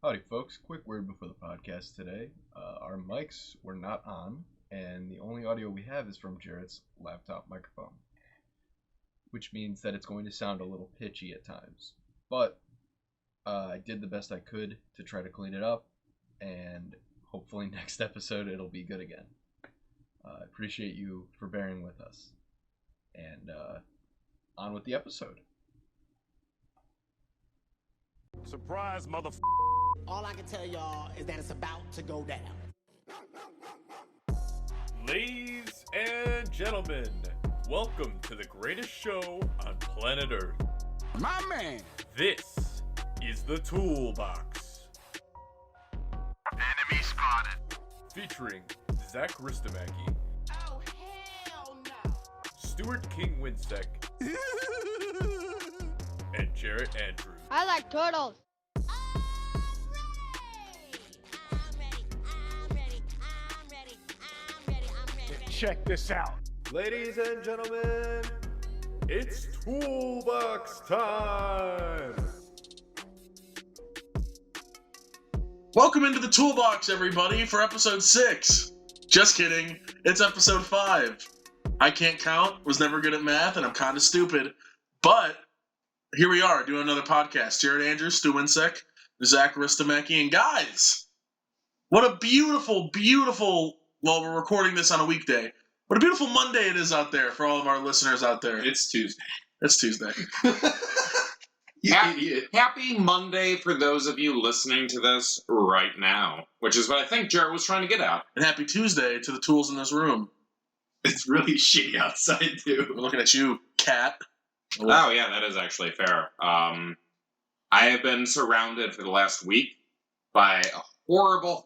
Howdy, folks. Quick word before the podcast today. Our mics were not on, and the only audio we have is from Jaret's laptop microphone, which means that it's going to sound a little pitchy at times. But I did the best I could to try to clean it up, and hopefully next episode it'll be good again. I appreciate you for bearing with us. And on with the episode. Surprise, motherfucker. All I can tell y'all is that it's about to go down. Ladies and gentlemen, welcome to the greatest show on planet Earth. My man! This is the Toolbox. Enemy spotted. Featuring Zach Ristomaki, Oh, hell no! Stuart King Winsek, and Jaret Andrews. I like turtles. Check this out. Ladies and gentlemen, it's Toolbox time. Welcome into the Toolbox, everybody, for episode 6. Just kidding. It's episode 5. I can't count, was never good at math, and I'm kind of stupid. But here we are, doing another podcast. Jaret Andrews, Stu Winsek, Zach Ristomaki, and guys, what a beautiful, well, we're recording this on a weekday. What a beautiful Monday it is out there for all of our listeners out there. It's Tuesday. It's Tuesday. You idiot. Happy Monday for those of you listening to this right now, which is what I think Jaret was trying to get at. And happy Tuesday to the tools in this room. It's really shitty outside, We're too. looking at you, cat. Oh, yeah, that is actually fair. I have been surrounded for the last week by a horrible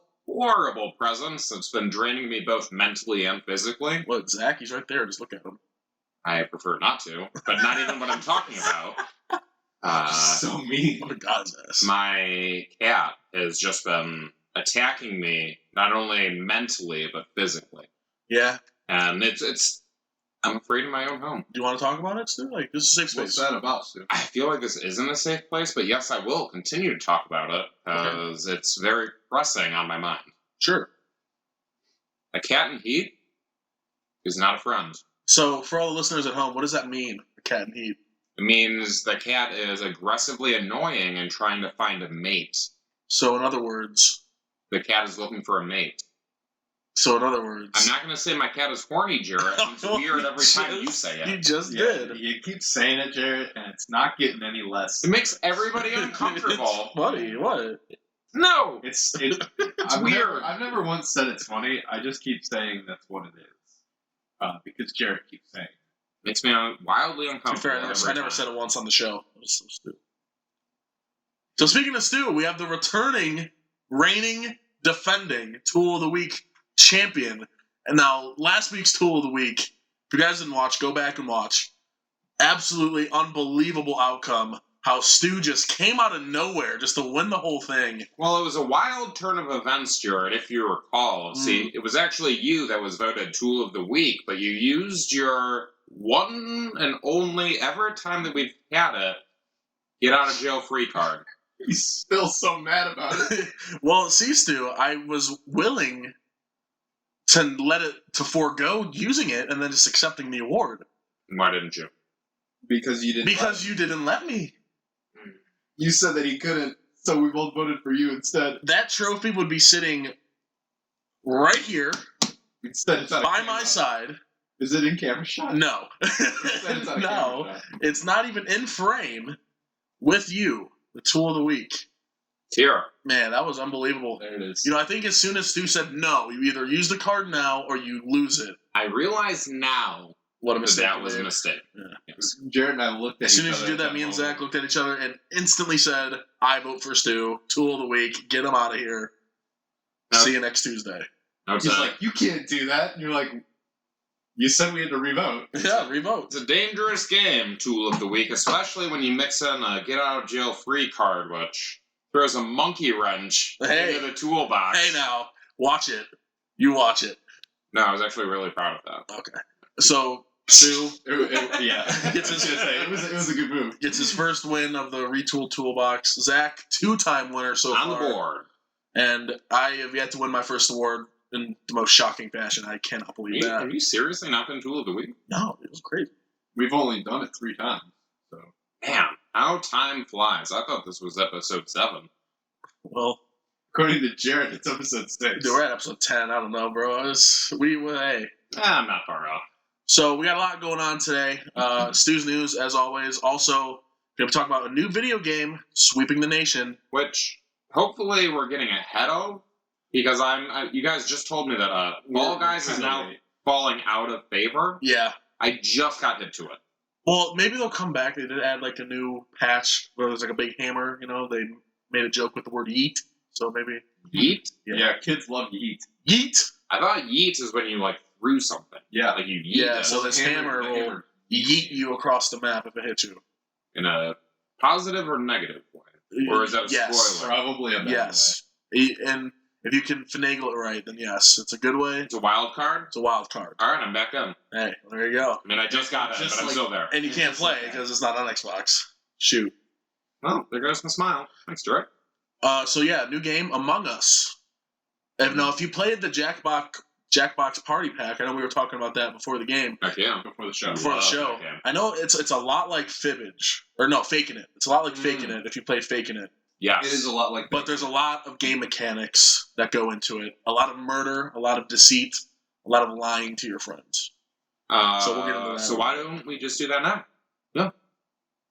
presence that's been draining me both mentally and physically. Look, Zach, he's right there. Just look at him. I prefer not to, but not even what I'm talking about. So mean. What a god's ass. My cat has just been attacking me, not only mentally, but physically. Yeah. And I'm afraid in my own home. Do you want to talk about it, Stu? Like, this is a safe What's space. that about, Stu? I feel like this isn't a safe place, but yes, I will continue to talk about it, because it's very pressing on my mind. Sure. A cat in heat is not a friend. So, for all the listeners at home, what does that mean, a cat in heat? It means the cat is aggressively annoying and trying to find a mate. So, in other words... The cat is looking for a mate. I'm not going to say my cat is horny, Jaret. It's weird every time you say You it. just did. You keep saying it, Jaret, and it's not getting any less. It makes everybody uncomfortable. It's funny. What? No! It's It's weird. I've never once said it's funny. I just keep saying that's what it is. Because Jaret keeps saying it. Makes me wildly To be uncomfortable. fair, I never said it once on the show. It was so stupid. So, speaking of Stu, we have the reigning, defending Tool of the Week champion. And now, last week's Tool of the Week, if you guys didn't watch, go back and watch. Absolutely unbelievable outcome. How Stu just came out of nowhere just to win the whole thing. Well, it was a wild turn of events, Jaret, if you recall. See, it was actually you that was voted Tool of the Week, but you used your one and only ever time that we've had it, get out of jail free card. He's still so mad about it. Well, see, Stu, I was willing to forego using it and then just accepting the award. Why didn't you? Because you didn't. Because you didn't let me. You said that he couldn't, so we both voted for you instead. That trophy would be sitting right here Instead, it's on a by camera. my side. Is it in camera shot? No. Instead, it's on a No. camera shot. It's not even in frame with you, the Tool of the Week. Here. Man, that was unbelievable. There it is. You know, I think as soon as Stu said no, you either use the card now or you lose it. I realize now What a that mistake. that was a Dave. mistake. Yeah. Yes. Jaret and I looked at As soon each as you other did at that, me and moment. Zach looked at each other and instantly said, I vote for Stu. Tool of the Week. Get him out of here. Nope. See you next Tuesday. Nope. He's like, you can't do that. And you're like, you said we had to revote. Yeah, revote. It's a dangerous game, Tool of the Week, especially when you mix in a get out of jail free card, which throws a monkey wrench Hey. into the toolbox. Hey now, watch it. You watch it. No, I was actually really proud of that. Okay. So, Stu Yeah, I was gonna say, it was a good move. gets his first win of the Retool Toolbox. Zach, 2-time winner so On the far. board. And I have yet to win my first award in the most shocking fashion. I cannot believe that. Have you seriously not been Tool of the Week? No, it was crazy. We've only done it 3 times. So Man, how time flies. I thought this was episode 7. Well, according to Jaret, it's episode 6. we're at episode 10. I don't know, bro. Hey. I'm not far off. So we got a lot going on today. Stu's news, as always. Also, we're going to talk about a new video game sweeping the nation. Which, hopefully, we're getting ahead of. Because you guys just told me that Fall Guys is now falling out of favor. Yeah. I just got into it. Well, maybe they'll come back. They did add like a new patch where there's like a big hammer. You know, they made a joke with the word yeet. So maybe Yeet? Yeah, kids love to eat. yeet. I thought yeet is when you, like, threw something. Yeah. Like, you yeet Yeah, it. so this hammer will yeet you across the map if it hits you. In a positive or negative way? Or is that a Yes. spoiler? Probably a bad Yes. And if you can finagle it right, then yes, it's a good way. It's a wild card? It's a wild card. Alright, I'm back in. Hey, there you go. I mean, I just got it, Just but I'm like- still there. And you It's can't just play like that. because it's not on Xbox. Shoot. Well, there goes my smile. Thanks, Jaret. So yeah, new game, Among Us. If you played the Jackbox Party Pack, I know we were talking about that before the game. Heck yeah. before the show. Before the love show. that game. I know it's a lot like Fibbage. Or no, Faking It. It's a lot like Faking It if you played Faking It. Yes. It is a lot like But there's a lot of game mechanics that go into it. A lot of murder, a lot of deceit, a lot of lying to your friends. So we'll get into that. So why don't we just do that now? Yeah.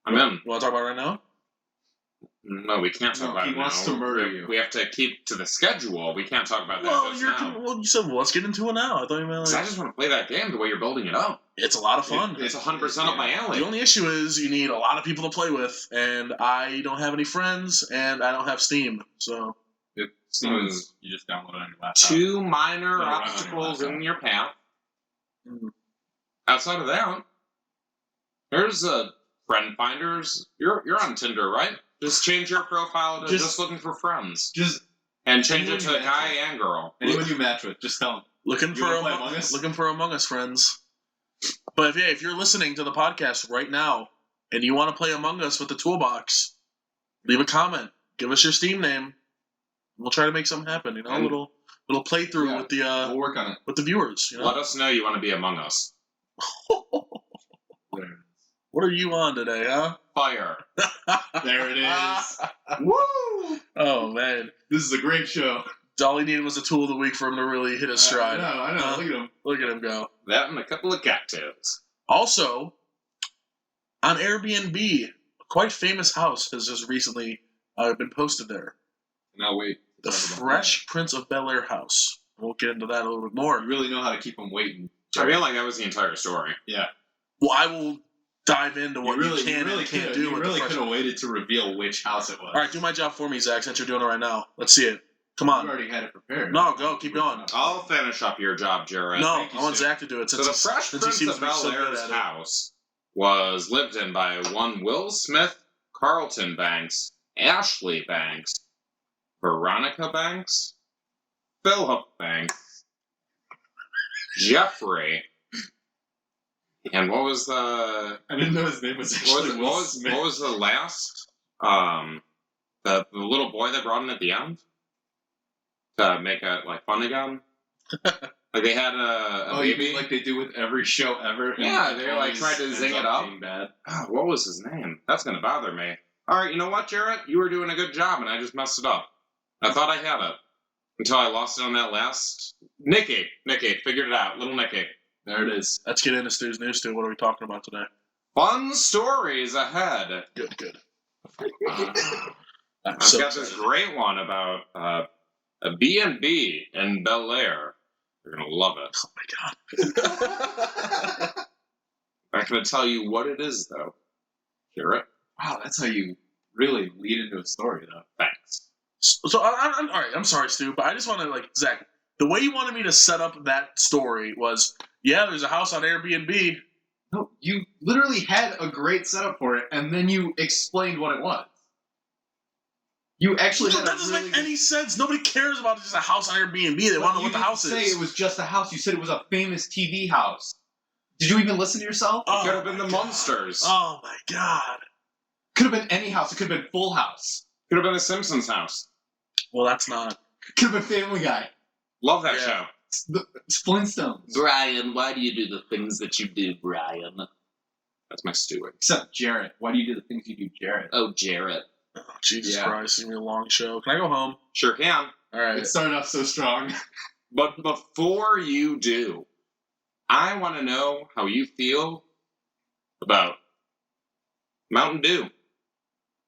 I'm in. You want to talk about it right now? No, we can't talk No, about he it wants now. to murder you. We have to keep to the schedule. We can't talk about that Well, just now. you said, well, let's get into it now. I thought you meant 'Cause I like, just want to play that game the way you're building it up. it's a lot of fun. It's 100% up my The alley. only issue is you need a lot of people to play with, and I don't have any friends, and I don't have Steam. So It seems you just download it on your laptop. 2 minor Let it run on your obstacles laptop. in your path. Mhm. Outside of that, there's friend finders. You're on Tinder, right? Just change your profile to just looking for friends. Just And change it anyone to you guy match and girl. anyone you match with, just tell them. looking You for wanna play Among Us? looking for Among Us friends. But if you're listening to the podcast right now and you want to play Among Us with the Toolbox, leave a comment. Give us your Steam name. We'll try to make something happen. You know, a And- little playthrough Yeah. with the We'll work on it. with the viewers. You know? Let us know you want to be among us. What are you on today, huh? Fire. There it is. Woo! Oh man, This is a great show. all he needed was a tool of the week for him to really hit his stride. I know. Huh? Look at him. Look at him go. That and a couple of cattails. Also, on Airbnb, a quite famous house has just recently been posted there. Now wait. The Fresh Prince of Bel-Air house. We'll get into that a little bit more. You really know how to keep them waiting. I feel like that was the entire story. Yeah. Well, I will dive into what you, really, can and can't do You with really the could Fresh. have waited to reveal which house it was. All right, do my job for me, Zach, since you're doing it right now. Let's see it. Come You on. already had it prepared. No, go. Keep going. I'll finish up your job, Jared. No, thank you, I want Stu. Zach to do it So since, the Fresh since he Prince seems of to be so good Bel-Air's at it. house was lived in by one Will Smith, Carlton Banks, Ashley Banks, Veronica Banks, Philip Banks, Jeffrey, and what was the I didn't know his name was actually Will Smith. what was the last the little boy they brought in at the end to make it like fun again? Like they had a You baby. mean like they do with every show ever? and Yeah, it they, like, always tried to ends zing it up. being Bad. Oh, what was his name? That's gonna bother me. All right, you know what, Jaret? You were doing a good job, and I just messed it up. I thought I had it until I lost it on that last. Nicky, figured it out. Little Nicky. There it is. Let's get into Stu's news, Stu. What are we talking about today? Fun stories ahead. Good. I've So got this great one about a B&B in Bel Air. You're gonna love it. Oh my god. I'm not gonna tell you what it is, though. Jaret? Wow, that's how you really lead into a story, though. Thanks. So I'm all right. I'm sorry, Stu, but I just want to Zach. The way you wanted me to set up that story was, yeah, there's a house on Airbnb. No, you literally had a great setup for it, and then you explained what it was. You actually had that a doesn't really make any sense. Nobody cares about just a house on Airbnb. They want to know what the house You didn't say is. it was just a house. You said it was a famous TV house. Did you even listen to yourself? It could have been my the God. Munsters. Oh my God. Could have been any house. It could have been Full House. Could have been the Simpsons house. Well, that's not. Could have been Family Guy. Love that Yeah. show. It's Flintstones. Brian, why do you do the things that you do, Brian? That's my steward. Except Jaret. Why do you do the things you do, Jaret? Oh, Jaret. Oh, Jesus Yeah. Christ, it's gonna be a long show. Can I go home? Sure can. All right. It started off so strong. But before you do, I want to know how you feel about Mountain Dew.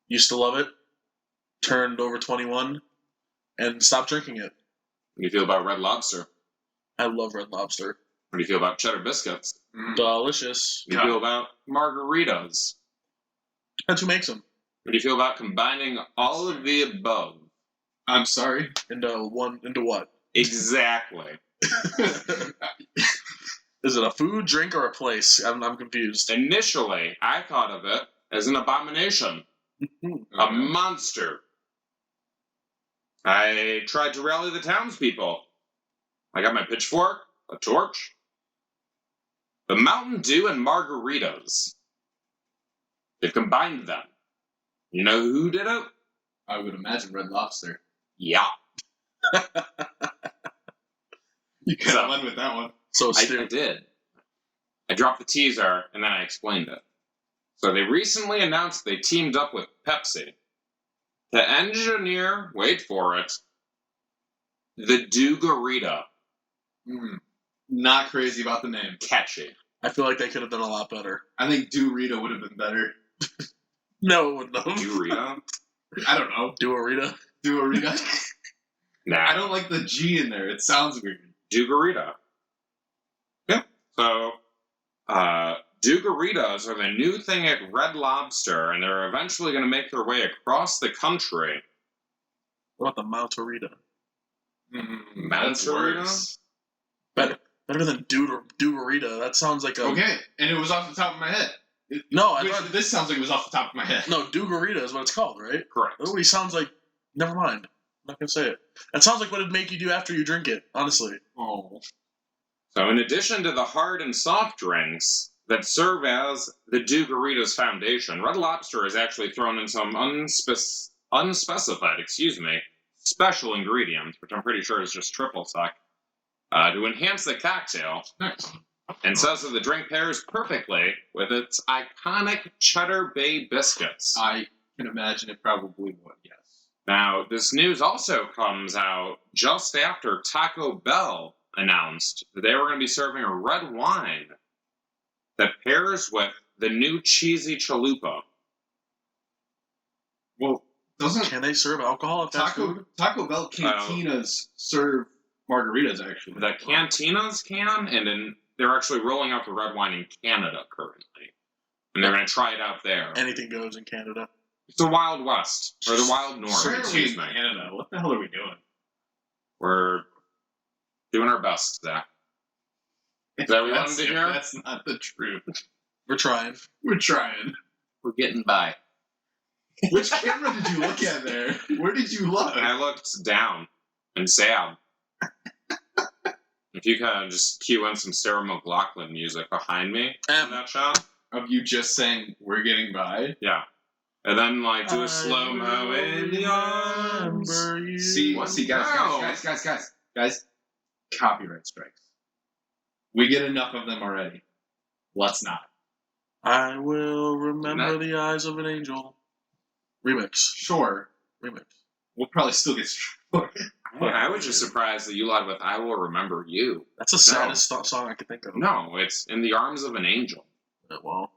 Used to love it. Turned over 21 and stopped drinking it. How do you feel about Red Lobster? I love Red Lobster. How do you feel about cheddar biscuits? Delicious. How do you feel about margaritas? Depends who makes them. How do you feel about combining all of the above? I'm sorry. Into what? Exactly. Is it a food, drink, or a place? I'm confused. Initially, I thought of it as an abomination, a monster. I tried to rally the townspeople. I got my pitchfork, a torch. The Mountain Dew and margaritas. They've combined them. You know who did it? I would imagine Red Lobster. Yeah. You could have won with that one. So I stupid. did. I dropped the teaser and then I explained it. So they recently announced they teamed up with Pepsi to engineer, wait for it, the Dewgarita. Not crazy about the name. Catchy. I feel like they could have done a lot better. I think Do-Rita would have been better. No, it wouldn't have. Dewgarita? I don't know. Do-a-rita. Do-Rita. Nah. I don't like the G in there. It sounds weird. Dewgarita. Yeah. So, Dewgaritas are the new thing at Red Lobster, and they're eventually going to make their way across the country. What about the Mountarita? That's Mountarita? worse. Better than Do-a-rita. That sounds like a... Okay, and it was off the top of my head. No, I Which, thought... this sounds like it was off the top of my head. No, Do-a-rita is what it's called, right? Correct. Nobody sounds like... Never mind. I'm not going to say it. That sounds like what it'd make you do after you drink it, honestly. Oh. So, in addition to the hard and soft drinks that serve as the Dewgaritas foundation, Red Lobster has actually thrown in some unspecified, special ingredients, which I'm pretty sure is just triple sec, to enhance the cocktail. Nice. And says that the drink pairs perfectly with its iconic Cheddar Bay biscuits. I can imagine it probably would, yes. Now, this news also comes out just after Taco Bell announced that they were going to be serving a red wine that pairs with the new cheesy chalupa. Well, doesn't Can they serve alcohol at fast food? Taco Bell cantinas serve margaritas, actually? The cantinas can, and then they're actually rolling out the red wine in Canada currently. And they're going to try it out there. Anything goes in Canada. It's the Wild West, or the Wild North, Certainly excuse in me. Canada. What the hell are we doing? We're doing our best, Zach. Is that what you wanted to hear? That's not the truth. We're trying. We're trying. We're getting by. Which camera did you look at there? Where did you look? And I looked down and sad. If you kind of just cue in some Sarah McLachlan music behind me in that shot. Of you just saying, we're getting by? Yeah. And then, like, do a slow-mo in the arms. See, guys. Copyright strikes. We get enough of them already. Let's not. I will remember Not- the eyes of an angel. Remix. Sure. Remix. We'll probably still get struck. I was just surprised that you lied with "I Will Remember You." That's the saddest song I could think of. No, it's "In the Arms of an Angel." Well,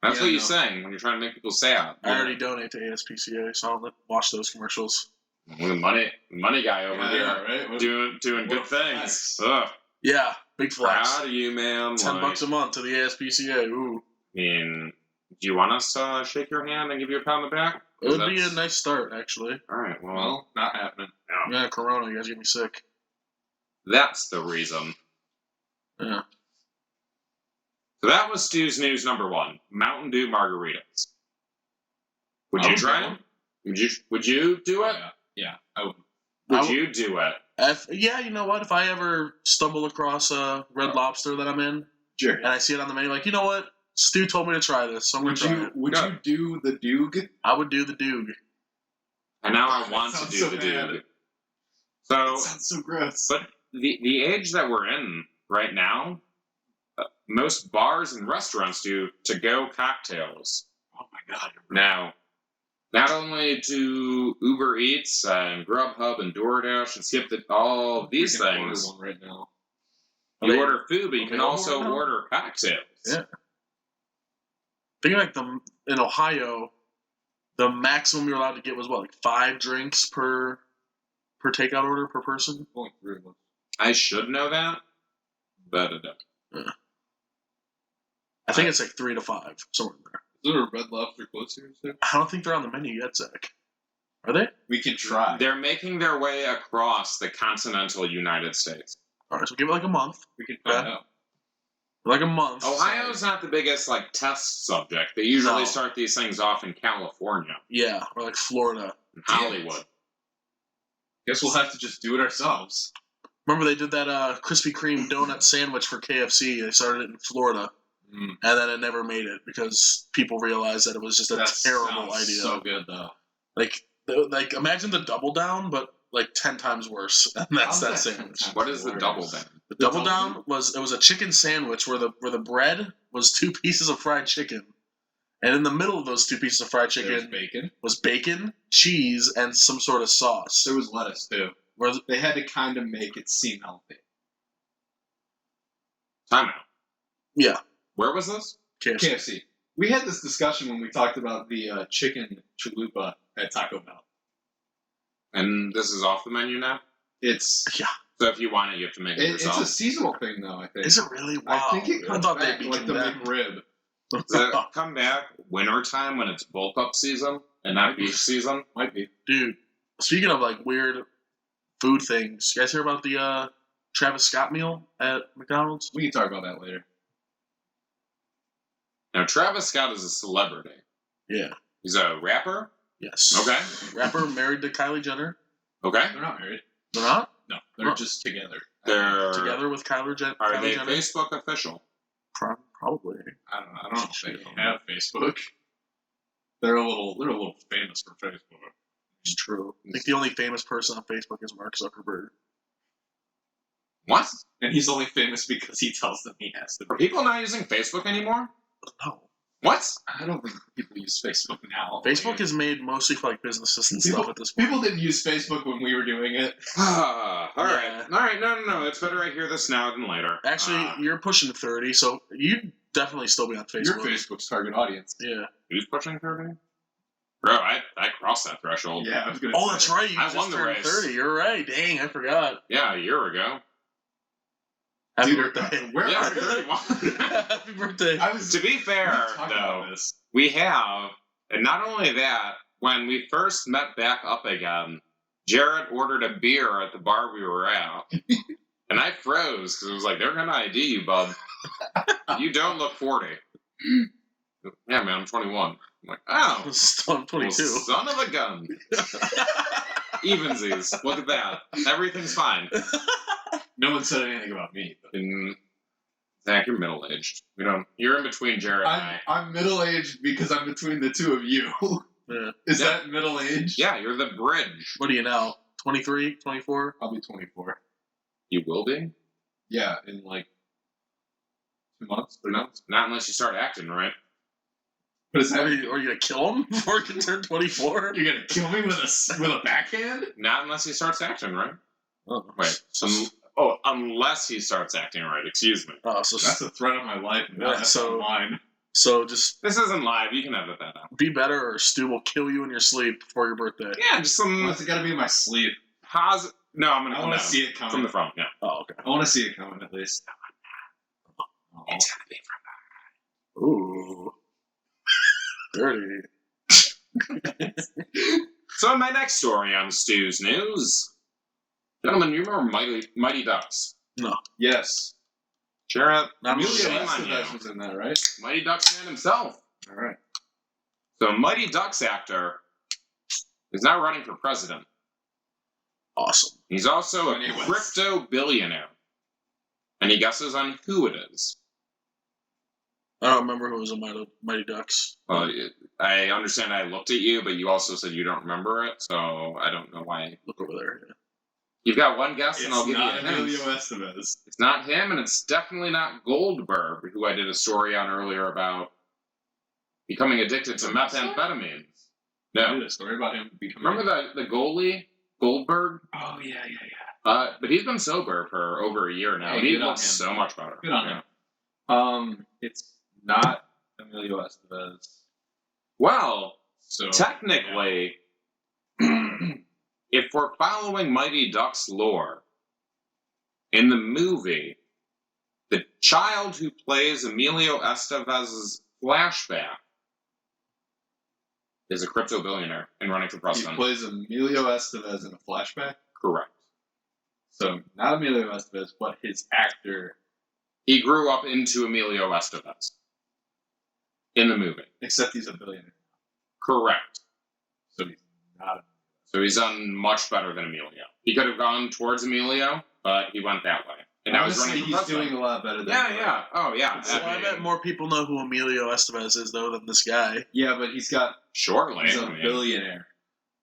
That's Yeah, what you no. sing when you're trying to make people sad. I already donate to ASPCA, so I'll watch those commercials. The money guy over here right? doing good what things. flex. Ugh, Yeah, big flex. proud of you, man. $10 a month to the ASPCA. Ooh, I mean, do you want us to shake your hand and give you a pat on the back? it would be a nice start, actually. All right, well, Well, not happening. Yeah, Corona, you guys get me sick. that's the reason. Yeah. So that was Stu's news number one: Mountain Dew margaritas. Would I you would try do them? Would you do it? Yeah, I would. Would you do it? Yeah, you know what? If I ever stumble across a Red Lobster that I'm in, Jared, and I see it on the menu, like, you know what? Stu told me to try this, so I'm gonna try it. would you do the Doog? I would do the Doog. And now I That want to sounds do so the bad. dude. That So, sounds so gross. but the age that we're in right now, most bars and restaurants do to-go cocktails. Oh my god. Now, not only do Uber Eats and Grubhub and DoorDash and Skip all these We can things, order one right now. you order food, but you can available also right now? order cocktails. Yeah. Think like in Ohio, the maximum you're allowed to get was what, like 5 drinks per takeout order per person? Only 3 of them. I should know that, but I don't. I think it's like 3 to 5, somewhere in there. Is there a Red Lobster close here? Sir? I don't think they're on the menu yet, Zach. Are they? We can try. They're making their way across the continental United States. All right, so give it like a month. We can find Yeah. out. Like a month. Ohio's not the biggest test subject. They usually No. start these things off in California, Yeah, or like Florida. and Hollywood. Guess we'll have to just do it ourselves. Remember they did that Krispy Kreme donut sandwich for KFC? They started it in Florida, Mm. and then it never made it because people realized that it was just a terrible idea. So good though. Like imagine the double down, but like 10 times worse. And that's How's that that sandwich. 10 times What is the worse? double down? The double down was a chicken sandwich where the bread was 2 pieces of fried chicken, and in the middle of those 2 pieces of fried There was chicken bacon. was bacon, cheese, and some sort of sauce. There was lettuce too. Where They had to kind of make it seem healthy. Time out. yeah, Where was this? KFC. KFC. We had this discussion when we talked about the chicken chalupa at Taco Bell. And this is off the menu now? It's So if you want it, you have to make it it's yourself. a seasonal thing though. I think. Is it really? Wow. I think it comes thought back they'd be like the condemned. McRib. Does it come back wintertime when it's bulk up season and not beach season? Might be. Dude, speaking of like weird food things, you guys hear about the Travis Scott meal at McDonald's? We can talk about that later. Now, Travis Scott is a celebrity. Yeah. He's a rapper? Yes. Okay. Rapper married to Kylie Jenner. Okay. They're not married. They're not No, they're Oh. just together. They're together with Kylie Jenner. Are they Facebook official? Probably. I don't know if they have Facebook. They're a little famous for Facebook. It's true. I think the only famous person on Facebook is Mark Zuckerberg. What? And he's only famous because he tells them he has to Are be. people not using Facebook anymore? No. What? I don't think people use Facebook now. Facebook is made mostly for like businesses and People- stuff at this point. People didn't use Facebook when we were doing it. All right. Yeah. All right. No. It's better I hear this now than later. Actually, you're pushing 30, so you'd definitely still be on Facebook. Your Facebook's target audience. Yeah. Who's pushing 30? Bro, I crossed that threshold. Yeah, I was gonna. Oh, say. that's right. You I just won the turned race. 30. You're right. Dang, I forgot. Yeah, a year ago. Happy Dude, birthday. where Yeah, are you? 31. Happy birthday. I was To be fair, we talked though, about this. we have, and not only that, when we first met back up again, Jaret ordered a beer at the bar we were at. And I froze because it was like, they're going to ID you, bub. You don't look 40. Yeah, man, I'm 21. I'm like, oh. Still, I'm Well, 22. son of a gun. Evensies. Look at that. Everything's fine. No one said anything about me. And Zach, you're middle aged. We don't. You're in between Jared and I. I'm middle aged because I'm between the two of you. Yeah. Is Yeah. that middle aged? Yeah, you're the bridge. What are you now? 23? 24? I'll be 24. You will be. Yeah, in like 2 months. 3 No, months. not unless you start acting right. But is that Are you gonna kill him before he can turn 24? you're gonna kill me with a backhand? Not unless he starts acting right. Oh, Wait. So, Unless he starts acting right. Excuse me. so That's a threat on my life. And Yeah, that's so- mine. So just This isn't live. You can edit that out. be better, or Stu will kill you in your sleep before your birthday. Yeah, just some What's it gotta be in my sleep? positive. No, I'm gonna I come want down to see it from coming. the front. Yeah. Oh, okay. I want to see it coming at least. Oh. It's gonna be from. Ooh. Dirty. So my next story on Stu's News. Gentlemen, you remember Mighty Ducks? Yes. Jaret, Not Amelia shame on you. Estevez was in that, right? Mighty Ducks man himself. All right. So Mighty Ducks actor is now running for president. Awesome. He's also a Anyways. crypto billionaire. Any guesses on who it is? I don't remember who was in Mighty Ducks. Well, I understand I looked at you, but you also said you don't remember it, so I don't know why. Look over there. Yeah. You've got one guess, and I'll give you a not hint. Emilio Estevez. It's not him, and it's definitely not Goldberg, who I did a story on earlier about becoming addicted to methamphetamines. I No. did a story about him becoming. Remember the goalie, Goldberg? Oh yeah. But he's been sober for over a year now. Hey, and he good on looks him. so much better. Good on him. It's not Emilio Estevez. Well, So technically, if we're following Mighty Ducks lore, in the movie, the child who plays Emilio Estevez's flashback is a crypto billionaire and running for he president. plays Emilio Estevez in a flashback. Correct. So not Emilio Estevez, but his actor, He grew up into Emilio Estevez in the movie. except he's a billionaire. Correct. So he's not. So he's done much better than Emilio. He could have gone towards Emilio, but he went that way. And now he's Honestly, running for he's president. doing a lot better than. Yeah. Oh, yeah. So I bet more people know who Emilio Estevez is though than this guy. Yeah, but he's a Shortly. billionaire.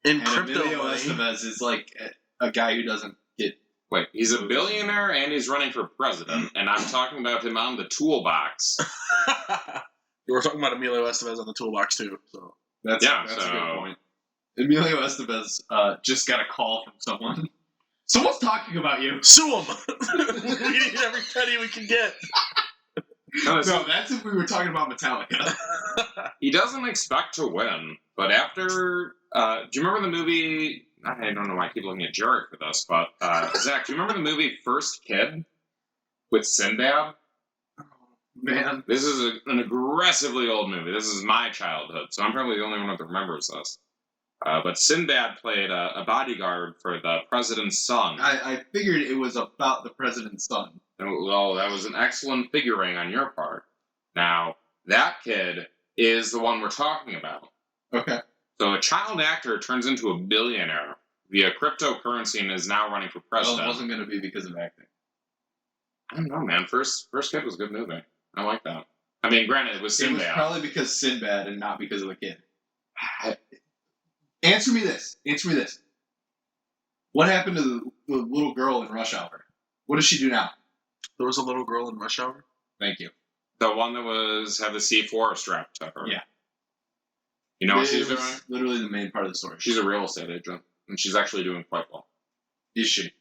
In And crypto Emilio money. Estevez is like a guy who doesn't get. Wait, he's a billionaire and he's running for president, and I'm talking about him on the Toolbox. You were talking about Emilio Estevez on the Toolbox too. So That's Yeah, a good so- point. Emilio Estevez just got a call from someone. Someone's talking about you. sue him. We need every penny we can get. No, No, that's if we were talking about Metallica. he doesn't expect to win, but after... do you remember the movie... I don't know why I keep looking at Jaret for this, but Zach, do you remember the movie First Kid with Sinbad? Man, This is an aggressively old movie. This is my childhood, so I'm probably the only one that remembers this. But Sinbad played a bodyguard for the president's son. I figured it was about the president's son. Well, that was an excellent figuring on your part. Now, that kid is the one we're talking about. Okay. So a child actor turns into a billionaire via cryptocurrency and is now running for Well, president. it wasn't going to be because of acting. I don't know, man. First Kid was a good movie. I like that. I mean, granted, it was It was Sinbad. probably because Sinbad and not because of the kid. Answer me this. What happened to the little girl in Rush Hour? What does she do now? There was a little girl in Rush Hour. Thank you. The one that had the C4 strapped to her. Yeah. You know what It she's was doing? literally the main part of the story. She's a real estate agent, and she's actually doing quite well. Is she?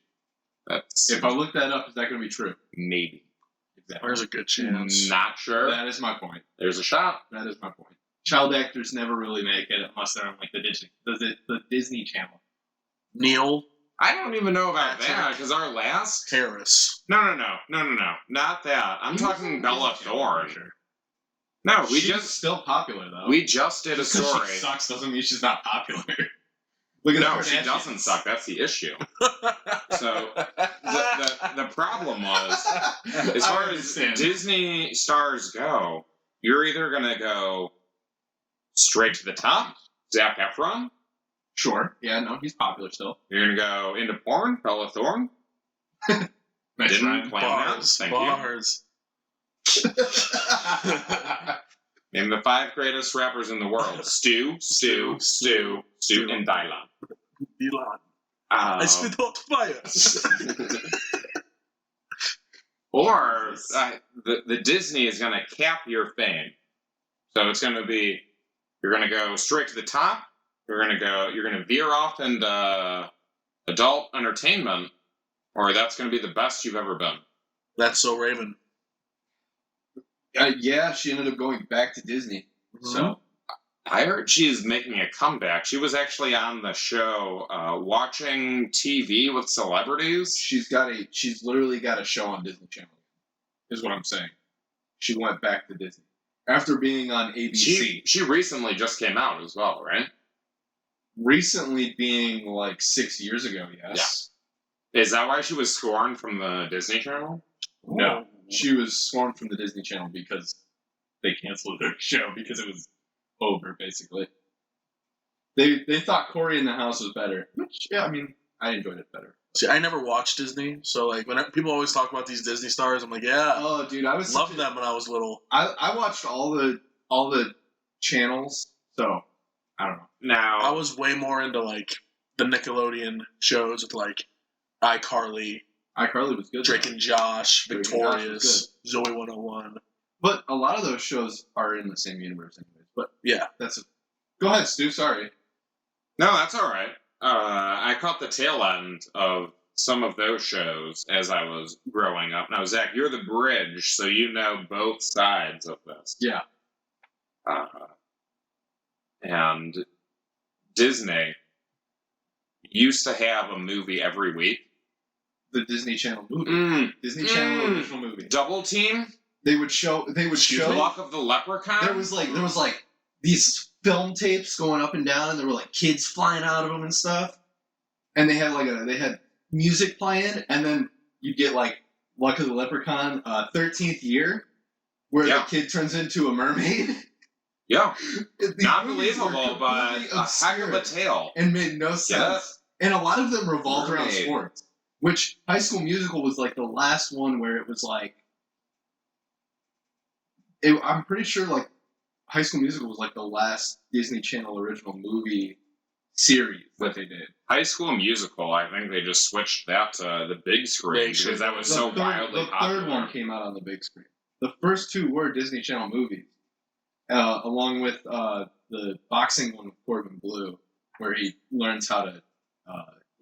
That's If I look that up, is that going to be true? maybe. Exactly. There's a good chance. Not sure. That is my point. There's a shot. That is my point. Child actors never really make it unless they're on like the Disney Channel. Neil I don't even know about Patrick. that because our last. Harris. No, not that. I'm talking Bella Thorne. Sure. No, we She's just still popular though. we just did a Just 'cause story. She sucks doesn't mean she's not popular. Look at No, the she Kardashians. doesn't suck. That's the issue. So the problem was, as I far as understand. Disney stars go, you're either gonna go straight to the top, Zac Efron. Sure. Yeah, no, he's popular still. You're gonna go into porn, Bella Thorne. Nice Didn't try. plan that. Bars. Thank Bars. Name the 5 greatest rappers in the world: Stu, and Dylan. Elon. I spit hot fire. Or the Disney is going to cap your fame. So it's going to be, you're going to go straight to the top. You're going to veer off into adult entertainment, or that's going to be the best you've ever been. That's so Raven. Yeah, she ended up going back to Disney. So I heard she's making a comeback. She was actually on the show watching TV with celebrities. she's literally got a show on Disney Channel. Is what I'm saying. She went back to Disney after being on ABC. She recently just came out as well, right? Recently being like 6 years ago, yes. Is that why she was scorned from the Disney Channel? No, she was scorned from the Disney Channel because they canceled their show because it was over, basically. They thought Corey in the House was better. Which, yeah, I mean, I enjoyed it better. See, I never watched Disney, so like when people always talk about these Disney stars, I'm like, yeah, Oh, dude, I was loved them when I was little. I watched all the channels, so I don't know. Now, I was way more into like the Nickelodeon shows with like iCarly, iCarly was good. Drake though. and Josh, Drake and Josh was Victorious, Zoe 101. But a lot of those shows are in the same universe, anyways. But Yeah, go ahead, Stu. Sorry. no, that's all right. I caught the tail end of some of those shows as I was growing up. Now, Zach, you're the bridge, so you know both sides of this. Yeah. And Disney used to have a movie every week. The Disney Channel movie. Disney Channel original movie. Double Team. They would show. Luck of the Leprechaun. There was like these film tapes going up and down, and there were like kids flying out of them and stuff. And they had music playing, and then you get like Luck of the Leprechaun, 13th Year, where the kid turns into a mermaid. Yeah, These not movies were believable, but completely a heck of a obscure tale. and made no sense. And a lot of them revolved around Mermaid. sports. Which High School Musical was like the last one where it was like. I'm pretty sure like High School Musical was like the last Disney Channel original movie series that they did. High School Musical, I think they just switched that to the big screen because that was so wildly popular. The third one came out on the big screen. The first two were Disney Channel movies, along with the boxing one with Corbin Blue, where he learns how to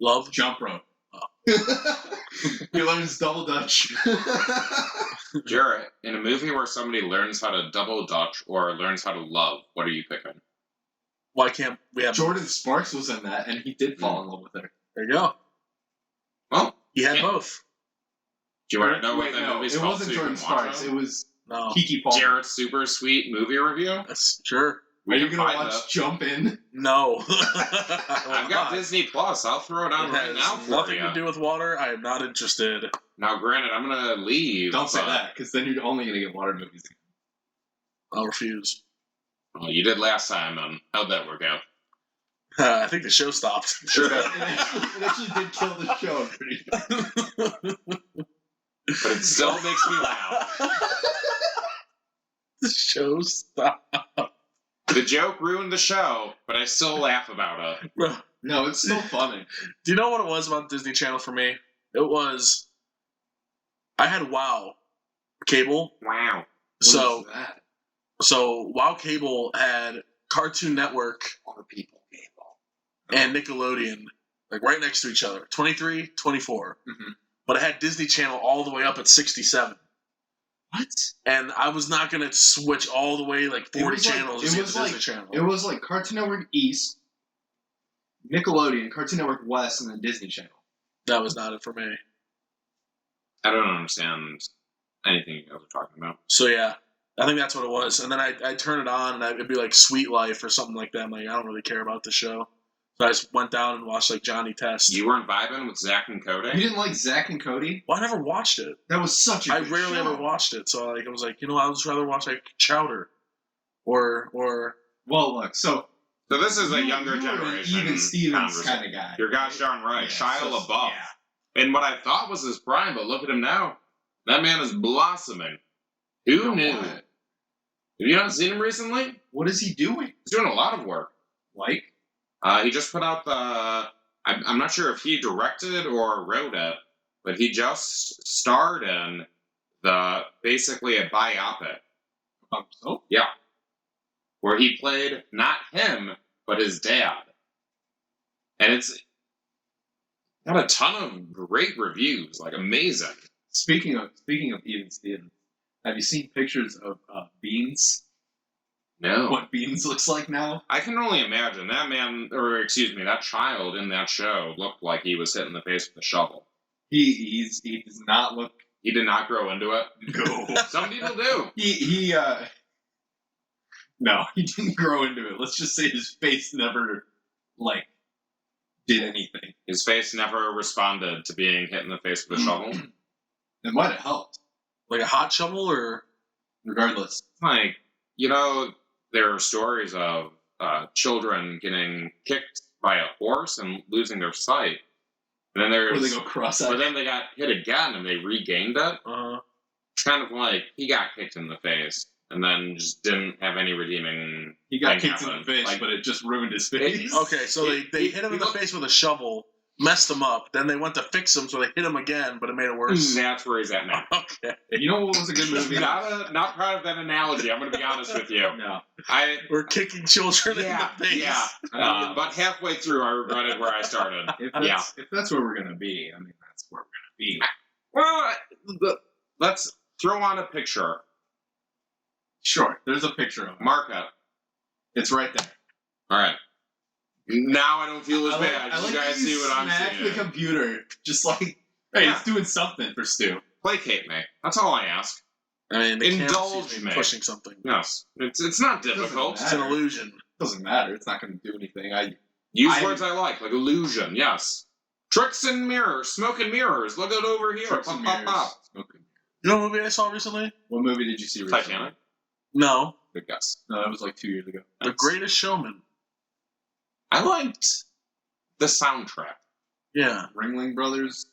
love jump rope. He learns double dutch. Jaret, in a movie where somebody learns how to double dutch or learns how to love, what are you picking? Why can't we have Jordan Sparks was in that, and he did fall in love with her. There you go. Well, He had Yeah. both. do you want to know Wait, what the no, movie's it called? wasn't so you Jordan can watch Sparks. them? It was No, Kiki Palmer. Jaret's super sweet movie review. that's sure. Are you can gonna find watch that. Jump In? No, I've got Disney Plus. I'll throw it on It right has now for nothing you. to do with water. I am not interested. Now, granted, I'm gonna leave. Don't say but- that, because then you're only gonna get water movies. I'll refuse. Well, you did last time, and how'd that work out? I think the show stopped. Sure. It actually did kill the show. I'm pretty sure. But it still makes me laugh. The show stopped. The joke ruined the show, but I still laugh about it. Bro, No, it's still funny. do you know what it was about Disney Channel for me? It was I had WoW cable. Wow. So What is that? so WoW cable had Cartoon Network Poor people cable. and Nickelodeon like right next to each other. 23, 24. Mhm. But it had Disney Channel all the way up at 67. What? And I was not going to switch all the way like 40 was like- channels it to was Disney like- Channel. It was like Cartoon Network East, Nickelodeon, Cartoon Network West, and then Disney Channel. That was not it for me. I don't understand anything you guys are talking about. So yeah, I think that's what it was. And then I'd turn it on and it'd be like Sweet Life or something like that. I'm like, I don't really care about the show. So I just went down and watched like Johnny Test. You weren't vibing with Zach and You Cody? didn't like Zack and Cody? Well, I never watched it. That was such a I good rarely show. ever watched it. So like I was like, I would just rather watch like Chowder or Well, look, so So this is a you- younger you were an generation. Even Stevens conversation. kind of guy. You're gosh darn right. Yeah, Shia so- LaBeouf. yeah. In what I thought was his prime, but look at him now. That man is blossoming. Who knew? What? Have you not seen him recently? What is he doing? He's doing a lot of work. Like? He just put out the. I'm not sure if he directed or wrote it, but he just starred in basically a biopic So? where he played not him but his dad, and it's got a ton of great reviews, like amazing. Speaking of Even Stevens, have you seen pictures of Beans? No, What Beans looks like now? I can only imagine that man, or excuse me, that child in that show looked like he was hit in the face with a shovel. He does not look. He did not grow into it. No. Some people do. No, he didn't grow into it. Let's just say his face never did anything. His face never responded to being hit in the face with a shovel. It might have helped. like a hot shovel or Regardless, Like, there are stories of children getting kicked by a horse and losing their sight. And then Where they there's, go but cross-eyed. then they got hit again and they regained it. It's kind of like he got kicked in the face and then just didn't have any redeeming. He got thing kicked in the happen. face, Like, but it just ruined his face. Okay, so they hit him in the face with a shovel, messed him up. Then they went to fix him, so they hit him again, but it made it worse. that's where he's at now. Okay. You know what was a good movie? Not proud of that analogy. I'm going to be honest with you. No. We're kicking children in the face. But halfway through, I regretted where I started. If that's where we're gonna be, I mean, that's where we're gonna be. Well, let's throw on a picture. Sure, there's a picture of it. Mark it. It's right there. All right. Now I don't feel as bad. I You like guys that you see what I'm smack seeing. the computer, just like, hey, it's doing something for Stu. Placate me. That's all I ask. I mean, the camera Indulge sees me me. pushing something. Yes. It's not difficult. Doesn't It's an illusion. Doesn't matter. It's not gonna do anything. Use words I like illusion, yes. Tricks and mirrors, smoke and mirrors. Look it over here. Tricks Pop, and pop, mirrors. pop. Okay. You know what movie I saw recently? What movie did you see recently? Titanic. No. Good guess. No, that was like 2 years ago. The Greatest Showman. I liked the soundtrack. Yeah. Ringling Brothers,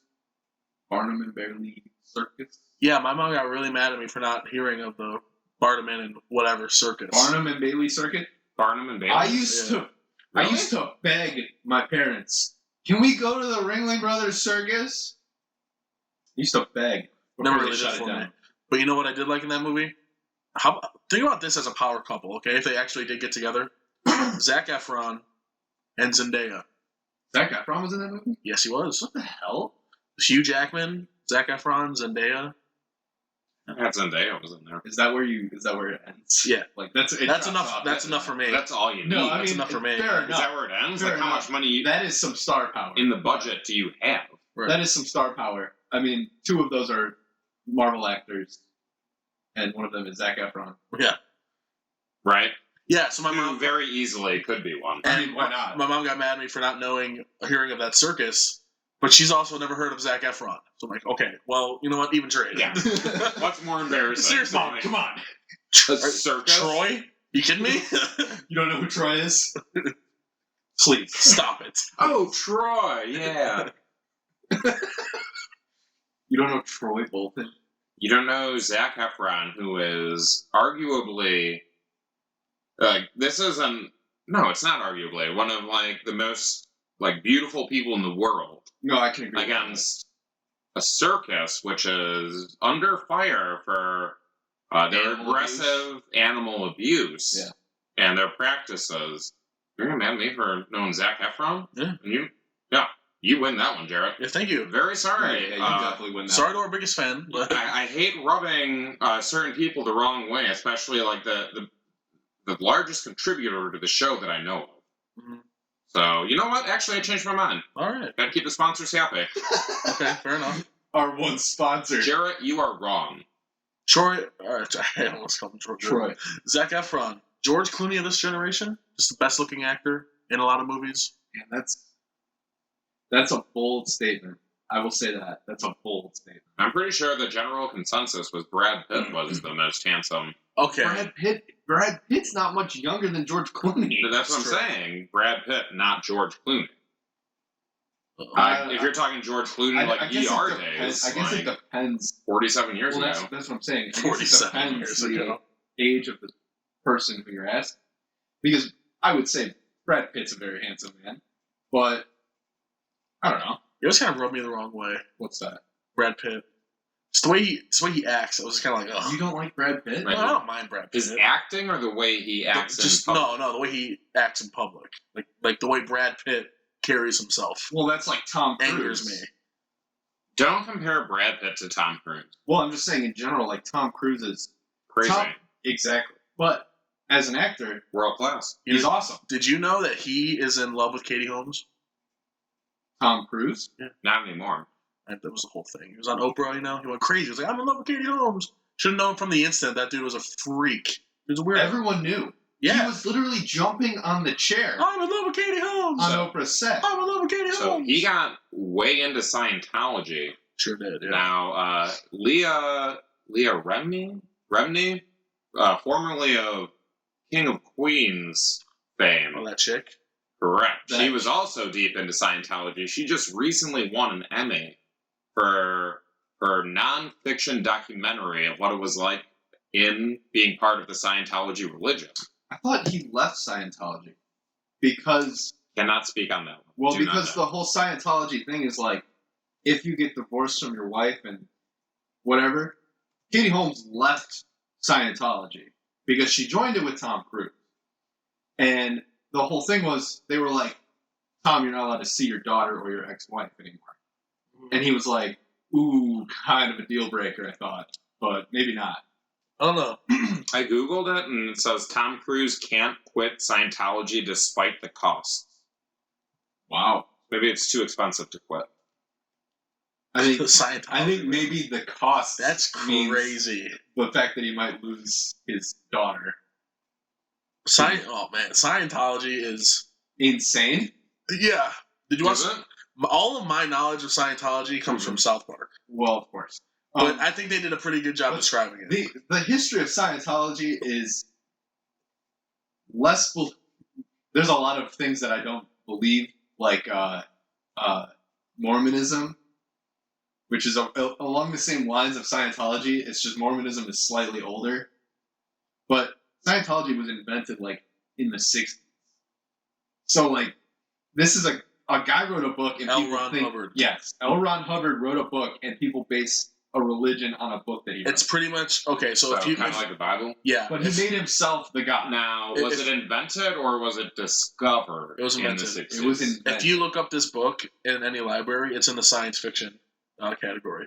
Barnum and Bailey Circus. Yeah, my mom got really mad at me for not hearing of the Barnum and whatever circus. Barnum and Bailey Circuit. Barnum and Bailey. I used to beg my parents, can we go to the Ringling Brothers Circus? I used to beg. Never before they really shut did it for me. down. But you know what I did like in that movie? Think about this as a power couple, okay? If they actually did get together. Zac Efron and Zendaya. Zac Efron was in that movie? Yes, he was. What the hell? Hugh Jackman, Zac Efron, Zendaya. That Zendaya was in there. Is that where it ends? Yeah. Like that's enough. That's enough for me. That's all you need. No, I That's mean, enough for me. Fair Is enough. that where it ends? Fair Like how enough. much money That is some star power. in the budget do you have? Right. That is some star power. I mean, 2 of those are Marvel actors, and one of them is Zac Efron. Yeah. Right? Yeah, so my Who mom very easily could be one. I mean, why not? My mom got mad at me for not hearing of that circus, but she's also never heard of Zac Efron. So I'm like, okay, well, you know what? Even trade. Yeah. What's more embarrassing? Seriously, Mom, come on. A circus? Troy? You kidding me? You don't know who Troy is? Please stop it. Oh, Troy, yeah. You don't know Troy Bolton? You don't know Zac Efron, who is arguably this isn't it's not arguably one of the most beautiful people in the world No, I can agree. against a circus which is under fire for their Animal aggressive animal abuse Yeah. and their practices. You're gonna mad at me for knowing Zac Efron? Yeah. And you win that one, Jaret. Yeah, think you. Very sorry. Yeah, you definitely win that. Sorry to our biggest fan. But I hate rubbing certain people the wrong way, especially the largest contributor to the show that I know of. Mhm. So, you know what? Actually, I changed my mind. all right. Gotta keep the sponsors happy. Okay, fair enough. Our one sponsor. Jarrett, you are wrong. Troy. All right, I almost called him Troy. Troy. Zac Efron. George Clooney of this generation. Just the best looking actor in a lot of movies. Man, that's a bold statement. I will say that. That's a bold statement. I'm pretty sure the general consensus was Brad Pitt was the most handsome. Okay. Brad Pitt's not much younger than George Clooney. But that's what I'm True. saying. Brad Pitt, not George Clooney. Uh, If you're talking George Clooney, I guess ER it depends. days, I guess it depends. 47 years Well, ago. that's what I'm saying. I guess it 47 depends years the ago. age of the person who you're asking. Because I would say Brad Pitt's a very handsome man, but I don't know. You just kind of rubbed me the wrong way. What's that? Brad Pitt. It's the way he acts. I was kind of like, oh. You don't like Brad Pitt? Right. No, I don't mind Brad Pitt. His acting or the way he acts Just in public? no, the way he acts in public, like the way Brad Pitt carries himself, Well, that's like Tom Cruise. angers me. Don't compare Brad Pitt to Tom Cruise. Well, I'm just saying in general, like Tom Cruise is Crazy. Exactly. But as an actor, World class. he's awesome. Did you know that he is in love with Katie Holmes? Tom Cruise? Not anymore. That was the whole thing. He was on Oprah, he went crazy. He was like, I'm in love with Katie Holmes. Should have known from the instant that dude was a freak. He was a weird. Everyone knew. Yeah. He was literally jumping on the chair I'm in love with Katie Holmes. on Oprah's set. I'm in love with Katie So Holmes. he got way into Scientology. Sure did, yeah. Now, Leah Remini, formerly of King of Queens fame. Oh, that chick? Correct. That- She was also deep into Scientology. She just recently won an Emmy for her non-fiction documentary of what it was like in being part of the Scientology religion. I thought he left Scientology because Cannot speak on that one. Do not because know. the whole Scientology thing is like, if you get divorced from your wife and whatever, Katie Holmes left Scientology because she joined it with Tom Cruise. And the whole thing was, they were like, Tom, you're not allowed to see your daughter or your ex-wife anymore. And he was like, ooh, kind of a deal breaker, I thought. But maybe not. I don't know. I googled it and it says Tom Cruise can't quit Scientology despite the costs. Wow. Maybe it's too expensive to quit. I think Scientology. I think maybe the cost That's means crazy. the fact that he might lose his daughter. Oh man, Scientology is Insane. yeah. Did you watch? Is it? All of my knowledge of Scientology comes from South Park, Well, of course. but I think they did a pretty good job but describing it. the history of Scientology is less. There's a lot of things that I don't believe, like Mormonism, which is along the same lines of Scientology. It's just Mormonism is slightly older, but Scientology was invented like in the 60s. So like, this is a guy wrote a book and L. people Ron think, Hubbard. Yes, L. Ron Hubbard wrote a book and people base a religion on a book that he wrote. It's pretty much okay. So So if you, kind of like the Bible. yeah, But he if- made himself the god. Now, If- was it invented or was it discovered? It was in the invented. 60s? It was invented. if you look up this book in any library, it's in the science fiction category,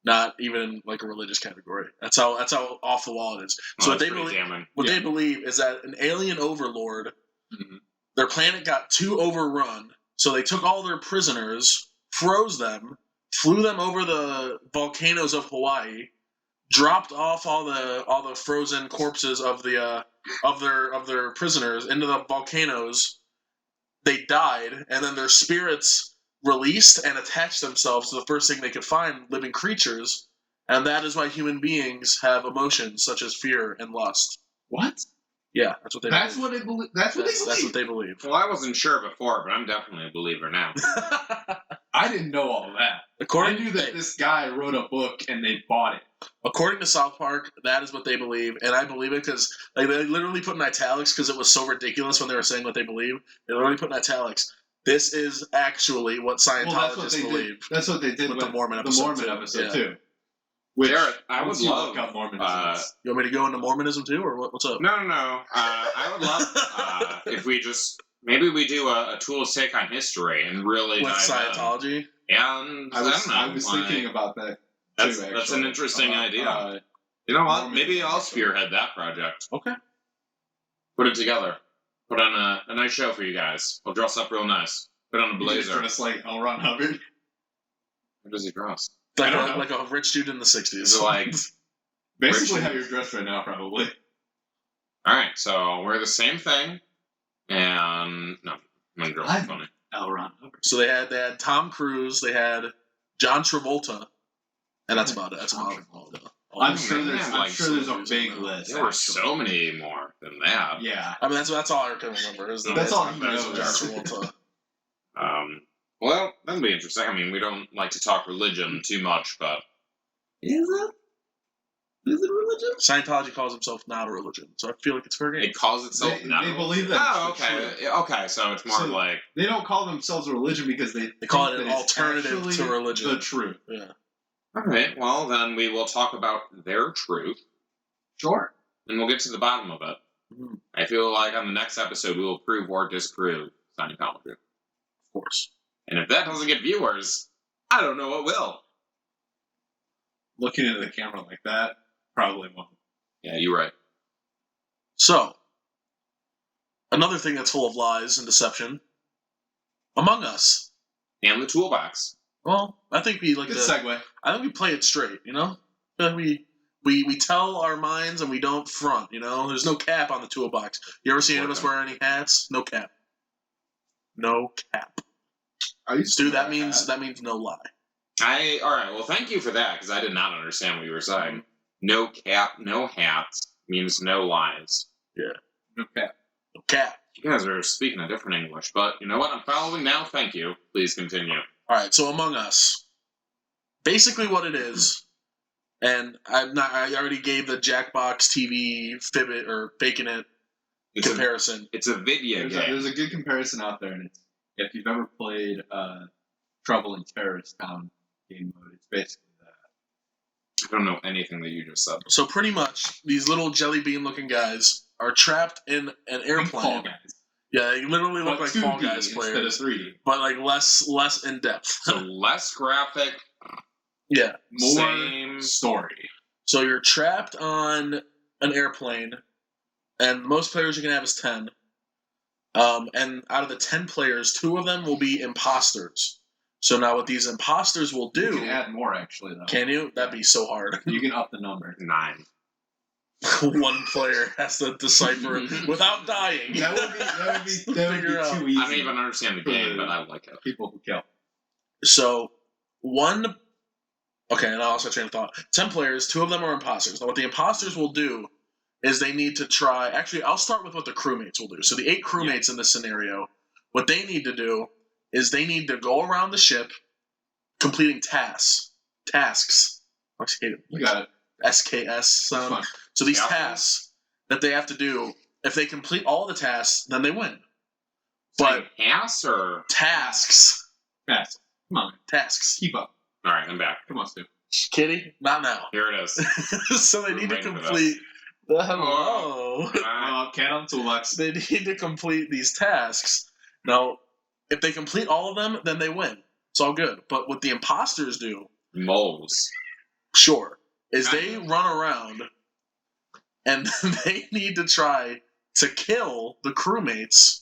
not even like a religious category. That's how off the wall it is. Oh, So what that's they pretty believe, damning. what they believe is that an alien overlord, Mhm. their planet got too overrun, so they took all their prisoners, froze them, flew them over the volcanoes of Hawaii, dropped off all the frozen corpses of the of their prisoners into the volcanoes. They died, and then their spirits released and attached themselves to the first thing they could find, living creatures, and that is why human beings have emotions such as fear and lust. What? Yeah, that's what they. That's believe. what they believe. That's what they believe. That's what they believe. Well, I wasn't sure before, but I'm definitely a believer now. I didn't know all of that. I according, knew that this guy wrote a book and they bought it. according to South Park, that is what they believe, and I believe it because like they literally put in italics because it was so ridiculous when they were saying what they believe. They literally put in italics. This is actually what Scientologists believe. That's what they did With with the Mormon episode, too. episode Yeah. too. Which, Jaret, I would once you love. look up Mormonism, You want me to go into Mormonism too, or what's up? No. I would love if we just maybe we do a Tools take on history and really With dive in. Scientology. And I was like, thinking about that. That's too, that's an actually. interesting idea. Uh, You know what? Mormon- Maybe I'll spearhead that project. Okay. Put it together. Put on a nice show for you guys. I'll dress up real nice. Put on a blazer. Just like L. Ron Hubbard. How does he dress? I don't know. Like a rich dude in the 60s. Is it like Basically, Rich- how you're dressed right now, probably. all right? So we're the same thing, and no, I'm gonna dress I'm- funny. L. Ron Hubbard. So they had Tom Cruise, they had John Travolta, and that's about it. That's John about it. Travolta. Oh, I'm man, sure there's like a big list. There were actually. so many more than that. Yeah. I mean, that's all I can remember. Is That's all he John knows. Travolta. Well, that'd be interesting. I mean, we don't like to talk religion too much, but Is it? Is it religion? Scientology calls himself not a religion, so I feel like it's fair game. it calls itself They not. believe that. Oh, it's okay. true. Yeah, okay, so it's more So- like They don't call themselves a religion because they call think it an that it's alternative actually to religion. The truth. Yeah. all right. Well, then we will talk about their truth, Sure. and we'll get to the bottom of it. Mhm. I feel like on the next episode we will prove or disprove Scientology, Of course. and if that doesn't get viewers, I don't know what will. Looking into the camera like that probably won't. Yeah, you're right. So, another thing that's full of lies and deception. Among Us. And the toolbox. Well, I think we like Good to. segue. I think we play it straight. You know, I feel like we tell our minds and we don't front. You know, there's no cap on the toolbox. You ever seen any of us wear any hats? No cap. No cap. I used Stu, to that wear means that. no lie. All right. Well, thank you for that because I did not understand what you were saying. No cap, no hats means no lies. No cap. No cap. You guys are speaking a different English, but you know what? I'm following now. Thank you. Please continue. All right, so Among Us, basically what it is, and I already gave the Jackbox TV Fibbit or Faking It comparison. It's a video game. There's a good comparison out there, and it's, if you've ever played Trouble in Terrorist Town game mode, it's basically that. I don't know anything that you just said. So pretty much, these little jelly bean looking guys are trapped in an airplane. Fall Guys. Yeah, they literally look But like Fall 2D Guys instead players, of 3D. but like less in depth. So less graphic, Yeah. More same story. So you're trapped on an airplane, and most players you can have is 10. And out of the 10 players, 2 of them will be imposters. So now what these imposters will do... You can add more, actually, though. Can you? That'd be so hard. You can up the number. 9. One player has to decipher it without dying. That would be Figure out. too easy. I don't even understand the game, but I like it. People who kill. So, one... Okay, and I also train of thought. 10 players, 2 of them are imposters. Now, what the imposters will do is they need to try... Actually, I'll start with what the crewmates will do. So the 8 crewmates in this scenario, what they need to do is they need to go around the ship completing tasks. I hate it. You got it. SKS sound. Fun. So these Yeah. tasks that they have to do, if they complete all the tasks, then they win. But Ass or tasks. Fast. Come on. Tasks. Keep up. all right, I'm back. Come on, Stu. Kitty? Not now. Here it is. So they We're need to waiting for complete... Hello. Cat on Toolbox. They need to complete these tasks. Now, if they complete all of them, then they win. It's all good. But what the imposters do, Moles. sure, is they run around and they need to try to kill the crewmates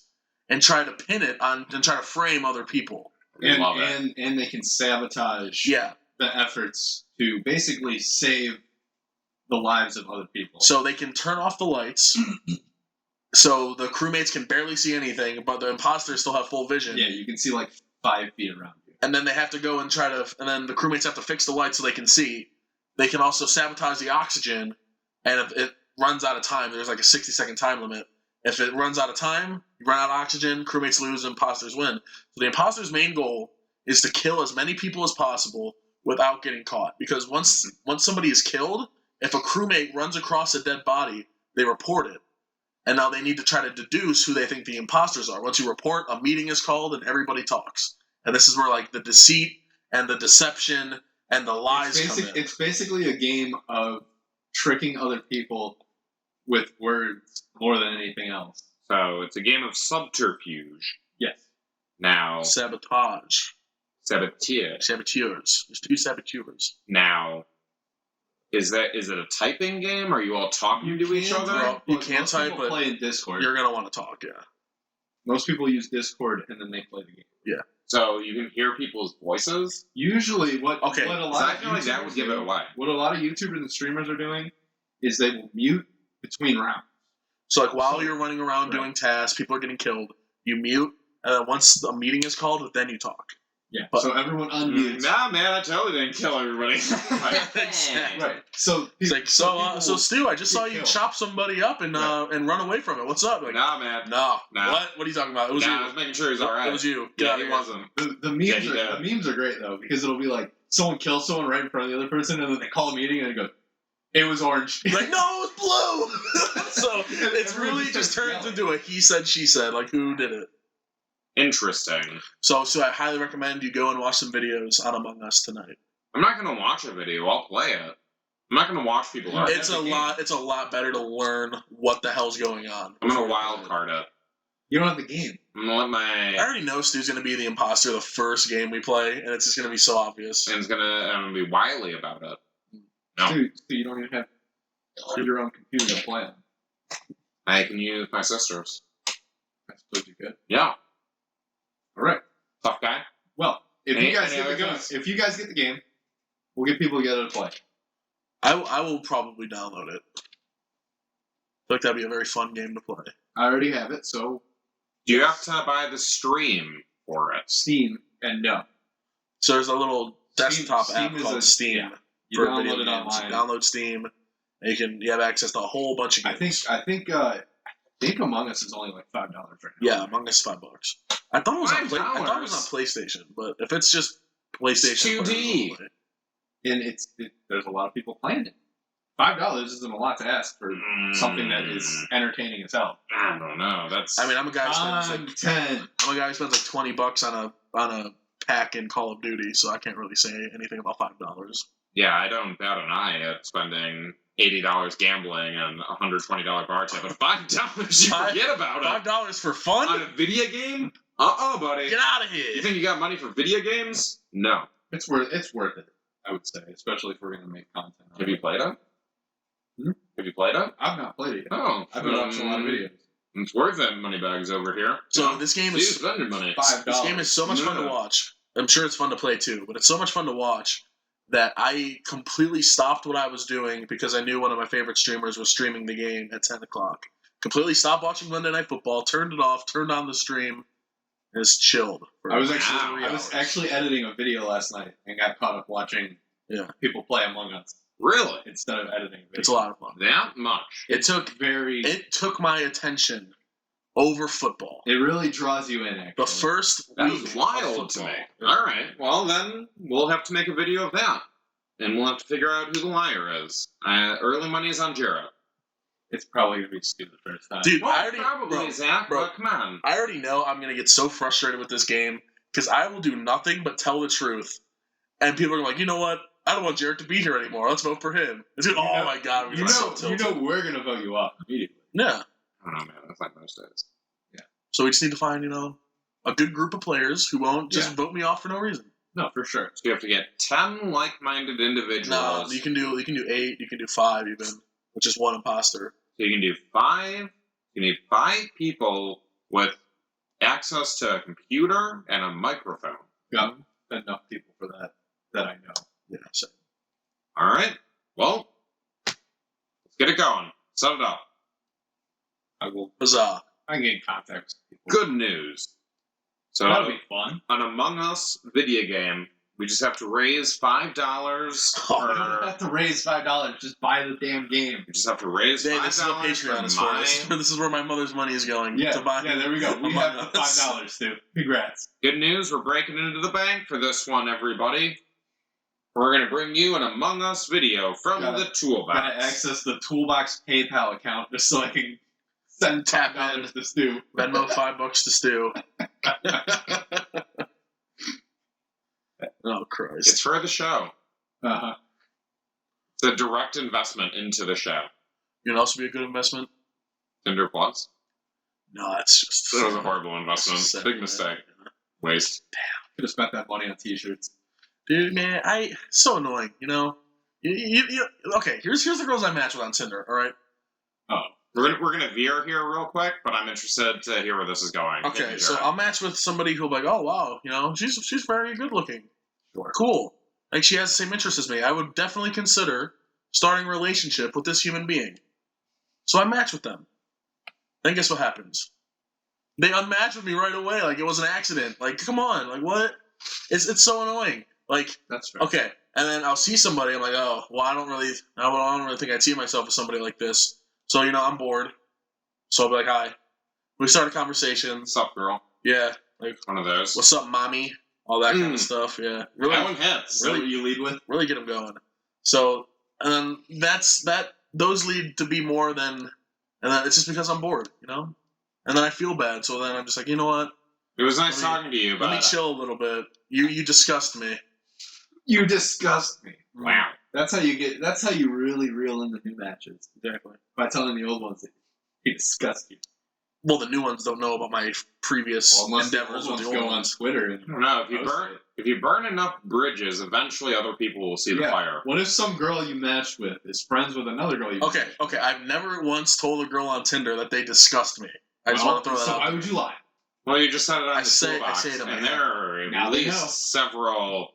and try to pin it on and try to frame other people. Love it. And they can sabotage Yeah. the efforts to basically save the lives of other people. So they can turn off the lights. So the crewmates can barely see anything, but the imposters still have full vision. Yeah, you can see like 5 feet around you. And then they have to go and try to, and then the crewmates have to fix the lights so they can see. They can also sabotage the oxygen, and if it runs out of time, there's like a 60-second time limit. If it runs out of time, you run out of oxygen, crewmates lose, imposters win. So the imposter's main goal is to kill as many people as possible without getting caught. Because once somebody is killed, if a crewmate runs across a dead body, they report it. And now they need to try to deduce who they think the imposters are. Once you report, a meeting is called and everybody talks. And this is where like the deceit and the deception and the lies come in. It's basically a game of tricking other people with words more than anything else. So it's a game of subterfuge. Yes. Now, Sabotage. saboteur. Saboteurs. There's 2 saboteurs. Now, is it a typing game? Are you all talking to each other? Well, you Most can type, people but play in Discord. you're going to want to talk, yeah. Most people use Discord and then they play the game. So you can hear people's voices? Usually, what a Okay. lot So of I feel like that would YouTubers give it do- away. What a lot of YouTubers and streamers are doing is they will mute between rounds. So like while you're running around Right. doing tasks, people are getting killed, you mute, and then once the meeting is called, then you talk. Yeah. But- So everyone unmutes. Nah, man, I totally didn't kill everybody. Exactly. Right. So It's like, so Stu, I just saw you killed. chop somebody up and run away from it. What's up? Like, Nah, man. no. Nah. What? What are you talking about? It was Nah, I you. was making sure he's alright. It was you. Get Yeah, out he of here. wasn't. the Yeah, memes he are did. the memes are great though because it'll be like someone kills someone right in front of the other person and then they call a meeting and they go, "It was orange." Like, no, it's blue. So it's Everyone really just starts turns yelling. into a he said, she said. Like, who did it? Interesting. So I highly recommend you go and watch some videos on Among Us tonight. I'm not going to watch a video. I'll play it. I'm not going to watch people. No, argue. It's that's a a game. lot. It's a lot better to learn what the hell's going on. I'm going to wild card it. You don't have the game. I'm going to let I my... already know Stu's going to be the imposter the first game we play, and it's just going to be so obvious. And I'm going to be wily about it. No. Dude, so you don't even have your own computer to play on. I can use my sister's. I suppose you could. Yeah. All right. Tough guy. Well, if Any you guys other get thoughts? if you guys get the game, we'll get people together to play. I will probably download it. I feel like that'd be a very fun game to play. I already have it, so Do you have to buy the stream for it? Steam and no. So there's a little desktop Steam app is called a- Steam yeah. You for download video it games. online. You download Steam, and you have access to a whole bunch of I games. think I think Among Us is only like $5 right now. Yeah, Among Us $5. I thought it was on $5? I thought it was on PlayStation, but if it's just PlayStation, It's 2D. whatever, And there's a lot of people playing it. $5 isn't a lot to ask for something that is entertaining as hell. I don't know. That's. I mean, I'm a guy who spends Content. I'm a guy who spends like $20 on a pack in Call of Duty, so I can't really say anything about $5. Yeah, I don't bat an eye at spending $80 gambling and $120 bar tab, but $5 you forget about it. $5 for fun? On a video game? Buddy. Get out of You here! think you got money for video games? No. It's worth it, I would say, especially if we're going to make content. Have you played it? Hmm? Have you played it? I've not played it yet. Oh, I've been watching a lot of videos. It's worth it, money bags over here. So this game You is spend your money. $5. This game is so much fun to watch. I'm sure it's fun to play too, but it's so much fun to watch that I completely stopped what I was doing because I knew one of my favorite streamers was streaming the game at 10 o'clock. Completely stopped watching Monday Night Football, turned it off, turned on the stream, and just chilled. For I was like actually 3 I was hours. actually editing a video last night and got caught up watching people play Among Us Really? instead of editing a video. It's a lot of fun. That much? It took my attention over football. It really draws you in, actually. The first That week is of wild to football. me. All right. Well, then we'll have to make a video of that. And we'll have to figure out who the liar is. Early money is on Jaret. It's probably going to be Stu the first time. Dude, Well, I already, probably, Zach, bro, but come on. I already know I'm going to get so frustrated with this game because I will do nothing but tell the truth. And people are like, you know what? I don't want Jaret to be here anymore. Let's vote for him. It's gonna, oh my god, we're You so know, tilted. we're going to vote you off immediately. Yeah. I don't know, man. That's like most days. So we just need to find, a good group of players who won't just vote me off for no reason. No, for sure. So you have to get 10 like-minded individuals. No, you can do 8, you can do 5 even, which is one imposter. So you can do 5. You need 5 people with access to a computer and a microphone. Got enough people for that I know. Yeah, so All right. Well, let's get it going. Set it up. I will. huzzah. I can get in contact with people. Good news. So That'll be fun. an Among Us video game, we just have to raise $5 You don't per. have to raise $5. Just buy the damn game. We just have to raise Hey, $5 this is what Patreon is for. my. This is where my mother's money is going. Yeah, to buy there we go. We Among have the Us. $5, Stu. Congrats. Good news, we're breaking into the bank for this one, everybody. We're going to bring you an Among Us video from Gotta- the Toolbox. Gotta access the Toolbox PayPal account just so I can send Tap $5 to Stu. Venmo $5 to Stu. Oh Christ! It's for the show. Uh-huh. It's a direct investment into the show. You know, also be a good investment. Tinder Plus. No, that's just. That was a horrible investment. That's just Big sad, mistake. man. Waste. Could have spent that money on t-shirts. Dude, man, so annoying. Okay, here's the girls I match with on Tinder. All right. Oh. We're gonna veer here real quick, but I'm interested to hear where this is going. Okay, Thank you, so Jared. I'll match with somebody who'll be like, oh wow, she's very good looking. Cool. Like she has the same interests as me. I would definitely consider starting a relationship with this human being. So I match with them. Then guess what happens? They unmatch with me right away, like it was an accident. Like, come on, like what? It's so annoying. Like, That's right. okay, and then I'll see somebody. I'm like, oh, well, I don't really think I'd see myself with somebody like this. So I'm bored. So I'll be like, hi. We start a conversation. What's up, girl? Yeah, like, One of those. what's up, mommy? All that kind of stuff. Yeah, really, That one hits. Is that what you lead with? really get them going. So, and then those lead to be more than, and then it's just because I'm bored, and then I feel bad. So then I'm just like, you know what? It was nice Let me- talking to you, Let me but chill a little bit. You disgust me. You disgust me. wow. That's how you really reel in the new matches. Exactly. By telling the old ones that he disgust you. Well, the new ones don't know about my previous Unless the endeavors old with ones the go old on ones. Twitter and I don't know. post If you burn enough bridges, eventually other people will see the Yeah. fire. What if some girl you matched with is friends with another girl you Okay, matched with? okay. I've never once told a girl on Tinder that they disgust me. I just want to throw that so out. why there. would you lie? Well, you just said it on I the say Toolbox, it in my and head. there are Now at they least know. several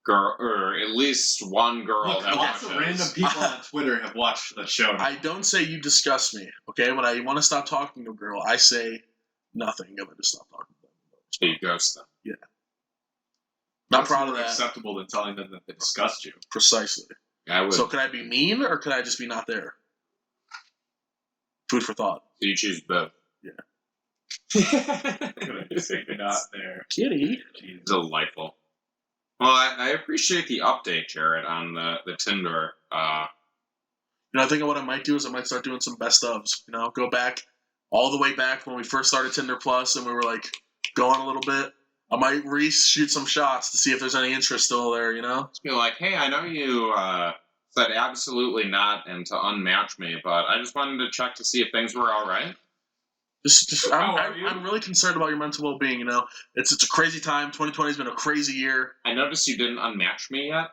girl, or at least one girl Look, that lots watches. of random people on Twitter have watched the show. I don't say you disgust me. Okay, when I want to stop talking to a girl, I say nothing. I'm gonna just stop talking to them. So you ghost them. Not That's proud of more that. acceptable than telling them that they disgust you. Precisely. I would. So can I be mean or can I just be not there? Food for thought. So you choose both. I'm gonna take it out there. Kitty. Jesus. Delightful. Well, I appreciate the update, Jared, on the Tinder. I think what I might do is I might start doing some best ofs. Go back all the way back when we first started Tinder Plus and we were like going a little bit. I might reshoot some shots to see if there's any interest still there. Just be like, hey, I know you said absolutely not and to unmatch me, but I just wanted to check to see if things were all right. I'm really concerned about your mental well-being. It's a crazy time. 2020 has been a crazy year. I noticed you didn't unmatch me yet.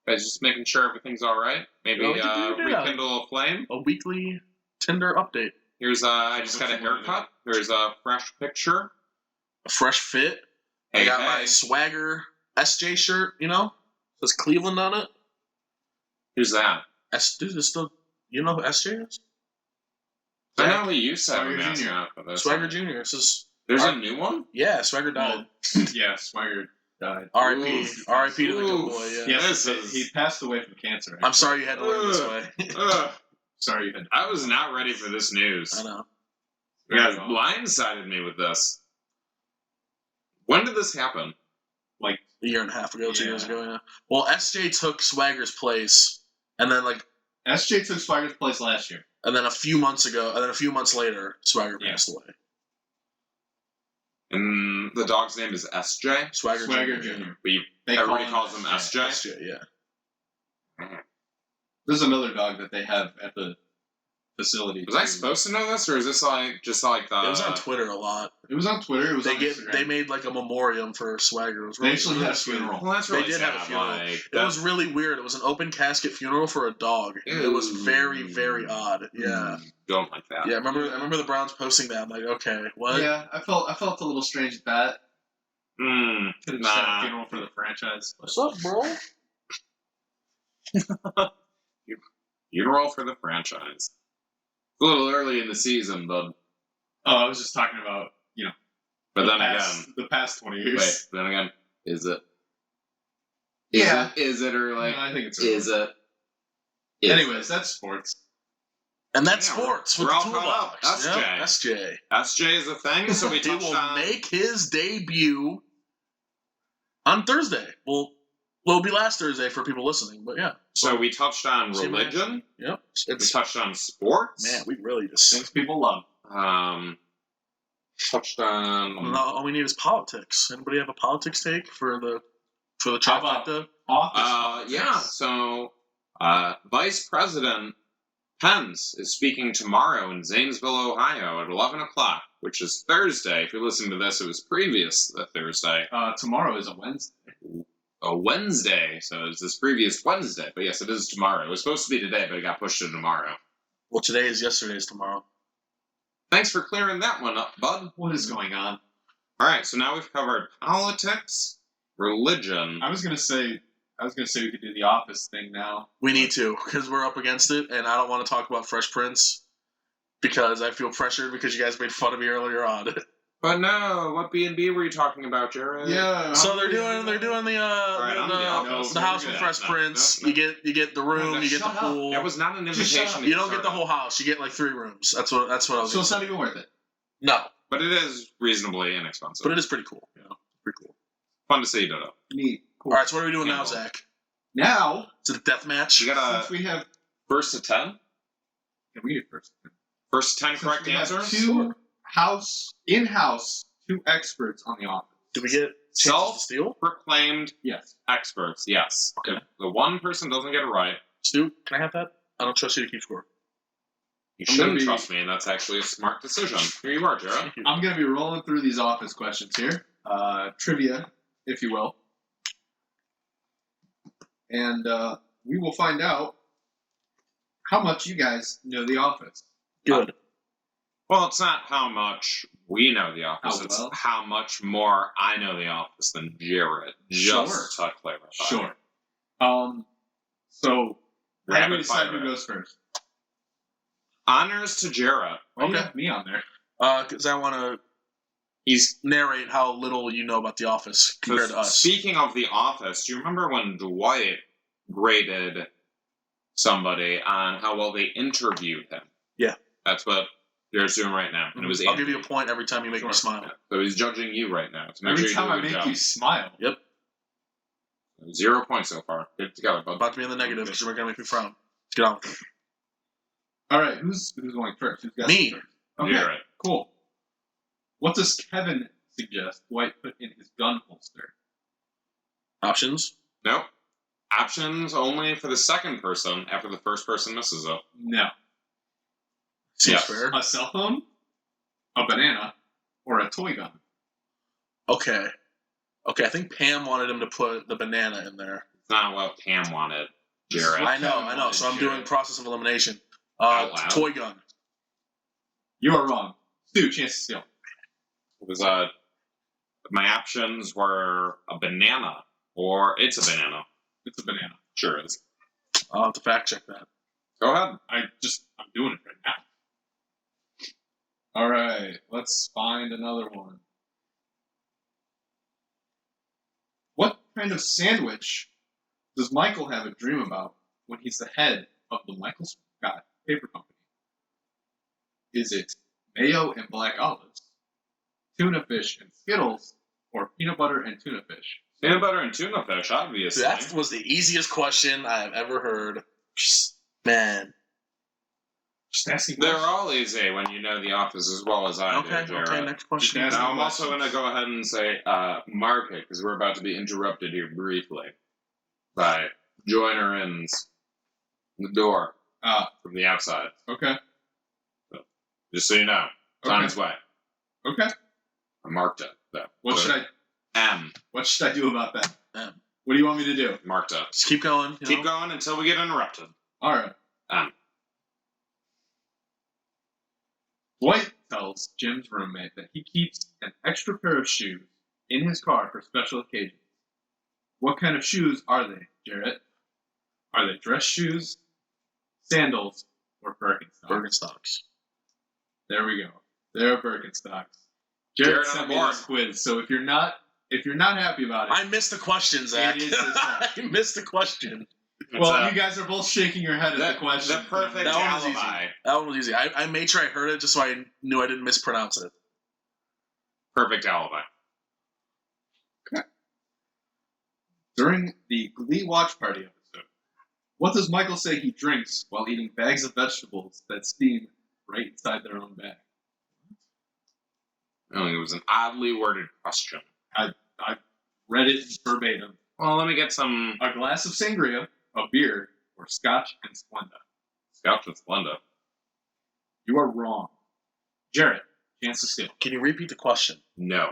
I was just making sure everything's all right. Maybe rekindle a flame. A weekly Tinder update. Here's I just got a haircut. Here's a fresh picture. A fresh fit. I got my Swagger SJ shirt. Says Cleveland on it. Who's that? Dude, this still. You know who SJ is? I know we used to have a Swagger mascot for this. Swagger Jr. This is. There's a new one? Yeah, Swagger died. Yeah, Swagger died. R.I.P. Oof. R.I.P. to the good Oof. boy. Yeah. Yeah, This is- he passed away from cancer. I'm sorry you had to learn this way. Ugh. Sorry you had. I was not ready for this news. I know. You guys blindsided me with this. When did this happen? A year and a half ago, 2 years Yeah. ago. Yeah. Well, SJ took Swagger's place, and then SJ took Swagger's place last year. a few months ago, and then a few months later, Swagger Yeah. passed away. And the dog's name is SJ? Swagger Swagger Jr. Jr. But everybody calls him SJ? SJ, yeah. There's another dog that they have at the facility. Was I supposed to know this, or is this just like the... It was on Twitter a lot. It was on Twitter. It was on Instagram. They made a memoriam for Swagger. It was They really, actually really had a sweet. funeral. Well, that's They really did sad. have a funeral. Like, It was really weird. It was an open casket funeral for a dog. It was very, very odd. Yeah. Don't like that. Yeah, I remember the Browns posting that. I'm like, okay, what? Yeah, I felt a little strange at that. Could have just had a Nah. funeral for the franchise. What's up, bro? Funeral for the franchise. A little early in the season, but Oh, I was just talking about but the then past, again, the past 20 years. wait, then again, is it? Yeah. Is it early? I think it's Is early. it? Anyways, that's sports. And that's Yeah, sports we're with all the caught up. Toolbox. SJ. Yep, SJ. SJ is a thing, so we He touched will on... make his debut on Thursday. Well, it'll be last Thursday for people listening, but yeah. So we touched on See, man. religion. Yep. We It's touched on sports. man, we really just. Things people love. Touched on... All we need is politics. Anybody have a politics take for the How about- trifecta? Office. Yeah, so Vice President Pence is speaking tomorrow in Zanesville, Ohio at 11 o'clock, which is Thursday. If you're listening to this, it was previous Thursday. Tomorrow is a Wednesday. A Wednesday, so it's this previous Wednesday. But yes, it is tomorrow. It was supposed to be today, but it got pushed to tomorrow. Well, today is yesterday's tomorrow. Thanks for clearing that one up, bud. What is going on? All right, so now we've covered politics, religion. I was gonna say we could do the office thing now. We need to, because we're up against it, and I don't want to talk about Fresh Prince because I feel pressured because you guys made fun of me earlier on. But no, what B&B were you talking about, Jared? Yeah. So they're doing the right, I'm the house with Fresh Prince. No. You get the room, No, you get the shut up. pool. That was not an Just shut invitation. up. You don't get the whole house. You get 3 rooms. That's what I was. So it's not even worth it. No, But it is reasonably inexpensive. but it is pretty cool. Pretty cool. Fun to see, Dodo. Neat. All right, so what are we doing now, Campbell. Zach? Now, Is it a death match? You got since we have first to 10? can we do first? First 10 Since correct we have answers? two in-house, 2 experts on the office. Did we get chances to steal? Self-proclaimed Yes. experts, yes. Okay. If the one person doesn't get it right, Stu, can I have that? I don't trust you to keep score. you I'm shouldn't gonna be- trust me, and that's actually a smart decision. Here you are, Jared. Thank you. I'm going to be rolling through these office questions here. Trivia, if you will. And we will find out how much you guys know The Office. Good. Well, it's not how much we know The Office, How it's well? how much more I know The Office than Jared. Just to clarify. Sure. So, how do Rapid we decide fire. who goes first? Honors to Jared. Why do you Okay. have me on there? Because I want to He's narrate how little you know about The Office compared to us. Speaking of The Office, do you remember when Dwight graded somebody on how well they interviewed him? Yeah. That's what Jared's doing right now. And it was I'll give Anthony. you a point every time you make me smile. Yeah. So he's judging you right now. So make Every sure time you do I a good make job. you smile. Yep. 0 points so far. Get it together, bud. About to be in the negative because you're going to make me frown. Let's get on with it. All right, who's going first? Who's got Me. first? Okay, Jared. cool. What does Kevin suggest Dwight put in his gun holster? Options? Nope. Options only for the second person after the first person misses it. No. Seems Yes. fair. A cell phone, a banana, or a toy gun? Okay. Okay, I think Pam wanted him to put the banana in there. It's not what Pam wanted, Jared. I know. Kevin So I'm wanted, doing Jared. process of elimination. Out loud. Toy gun. You are wrong. Stu, chance to steal. It was my options were a banana or it's a banana. It's a banana. Sure is. I'll have to fact check that. Go ahead. I'm doing it right now. All right, let's find another one. What kind of sandwich does Michael have a dream about when he's the head of the Michael Scott Paper Company? Is it mayo and black olives, tuna fish and Skittles, or peanut butter and tuna fish? Peanut butter and tuna fish, obviously. That was the easiest question I have ever heard. Man. Just asking. They're questions. all easy when you know the office as well as I Okay, do, Jared. okay, next question. Just Now I'm also questions. going to go ahead and say mark it because we're about to be interrupted here briefly by joiner-ins the door from the outside. Okay. Just so you know, it's on its way. Okay. I marked it though. What So, should I do about that? What do you want me to do? marked it. Just keep going. you Keep know? going until we get interrupted. All right. Dwight tells Jim's roommate that he keeps an extra pair of shoes in his car for special occasions. What kind of shoes are they, Jaret? Are they dress shoes, sandals, or Birkenstocks? Birkenstocks. There we go. They're Birkenstocks. Jared Jaret on sent me board. this quiz, so if you're not happy about it, I missed the question, Zach. It is his fault. I missed the question. well, It's, you guys are both shaking your head at the question. The perfect That one was easy. alibi. That one was easy. I made sure I heard it just so I knew I didn't mispronounce it. Perfect alibi. During the Glee Watch Party episode, what does Michael say he drinks while eating bags of vegetables that steam right inside their own bag? I think it was an oddly worded question. I read it verbatim. Well, let me get some A glass of sangria, a beer, or scotch and Splenda. Scotch and Splenda. You are wrong. Jaret, chance to steal. Can you repeat the question? No.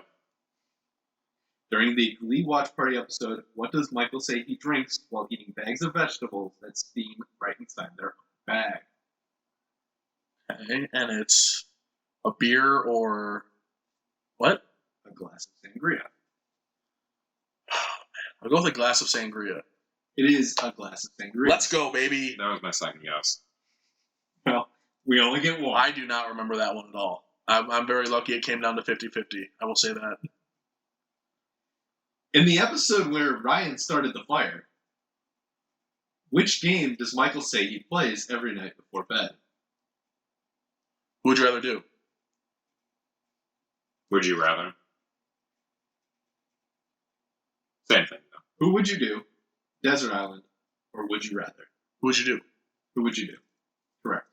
During the Glee Watch Party episode, what does Michael say he drinks while eating bags of vegetables that steam right inside their own bag? Okay, and it's a beer or what? A glass of sangria. I'll go with a glass of sangria. It is a glass of sangria. Let's go, baby. That was my second guess. Well, we only get one. I do not remember that one at all. I'm very lucky it came down to 50-50. I will say that. In the episode where Ryan started the fire, which game does Michael say he plays every night before bed? Who would you rather do? Would you rather? Same thing, though. Who would you do? Desert Island, or would you rather? Who would you do? Who would you do? Correct.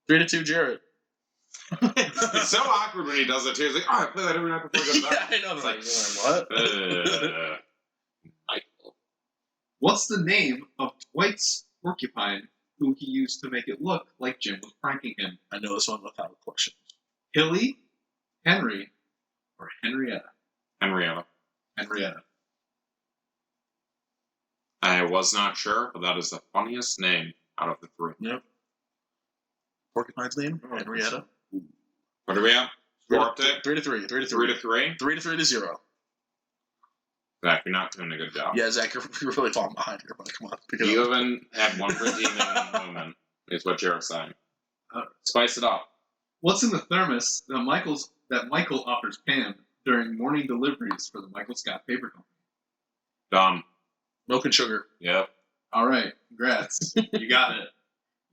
3-2, Jared. It's so awkward when he does it too. He's like, oh, I play that every night before I go to bed. Yeah, I know. It's Like, like, what? Michael. What's the name of Dwight's porcupine who he used to make it look like Jim was pranking him? I know this one without a question. Hilly, Henry, or Henrietta? Henrietta. Henrietta. I was not sure, but that is the funniest name out of the three. Yep. Porcupine's name? Henrietta. What are we at? Score update? 3-3. 3-3. 3-3. 3-3-0. Zach, you're not doing a good job. Yeah, Zach, you're really falling behind here, but come on. Pick it You up. haven't had one redeeming moment, is what Jared's saying. Uh, Spice it up. What's in the thermos that Michael offers Pam during morning deliveries for the Michael Scott Paper Company? Done. Milk and sugar. Yep. All right, congrats. You got it.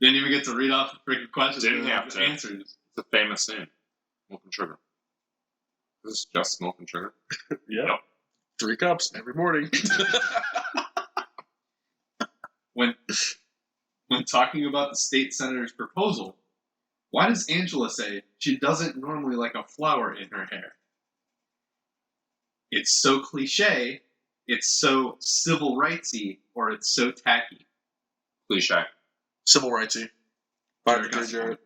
Didn't even get to read off the freaking questions. Didn't have to. Answers. It's a famous name. Milk and sugar. This is just milk and sugar. Yeah. Yep. 3 cups every morning. When talking about the state senator's proposal, why does Angela say she doesn't normally like a flower in her hair? It's so cliche, it's so civil rightsy, or it's so tacky. Cliche. Civil rightsy. 5 to 3, Jaret.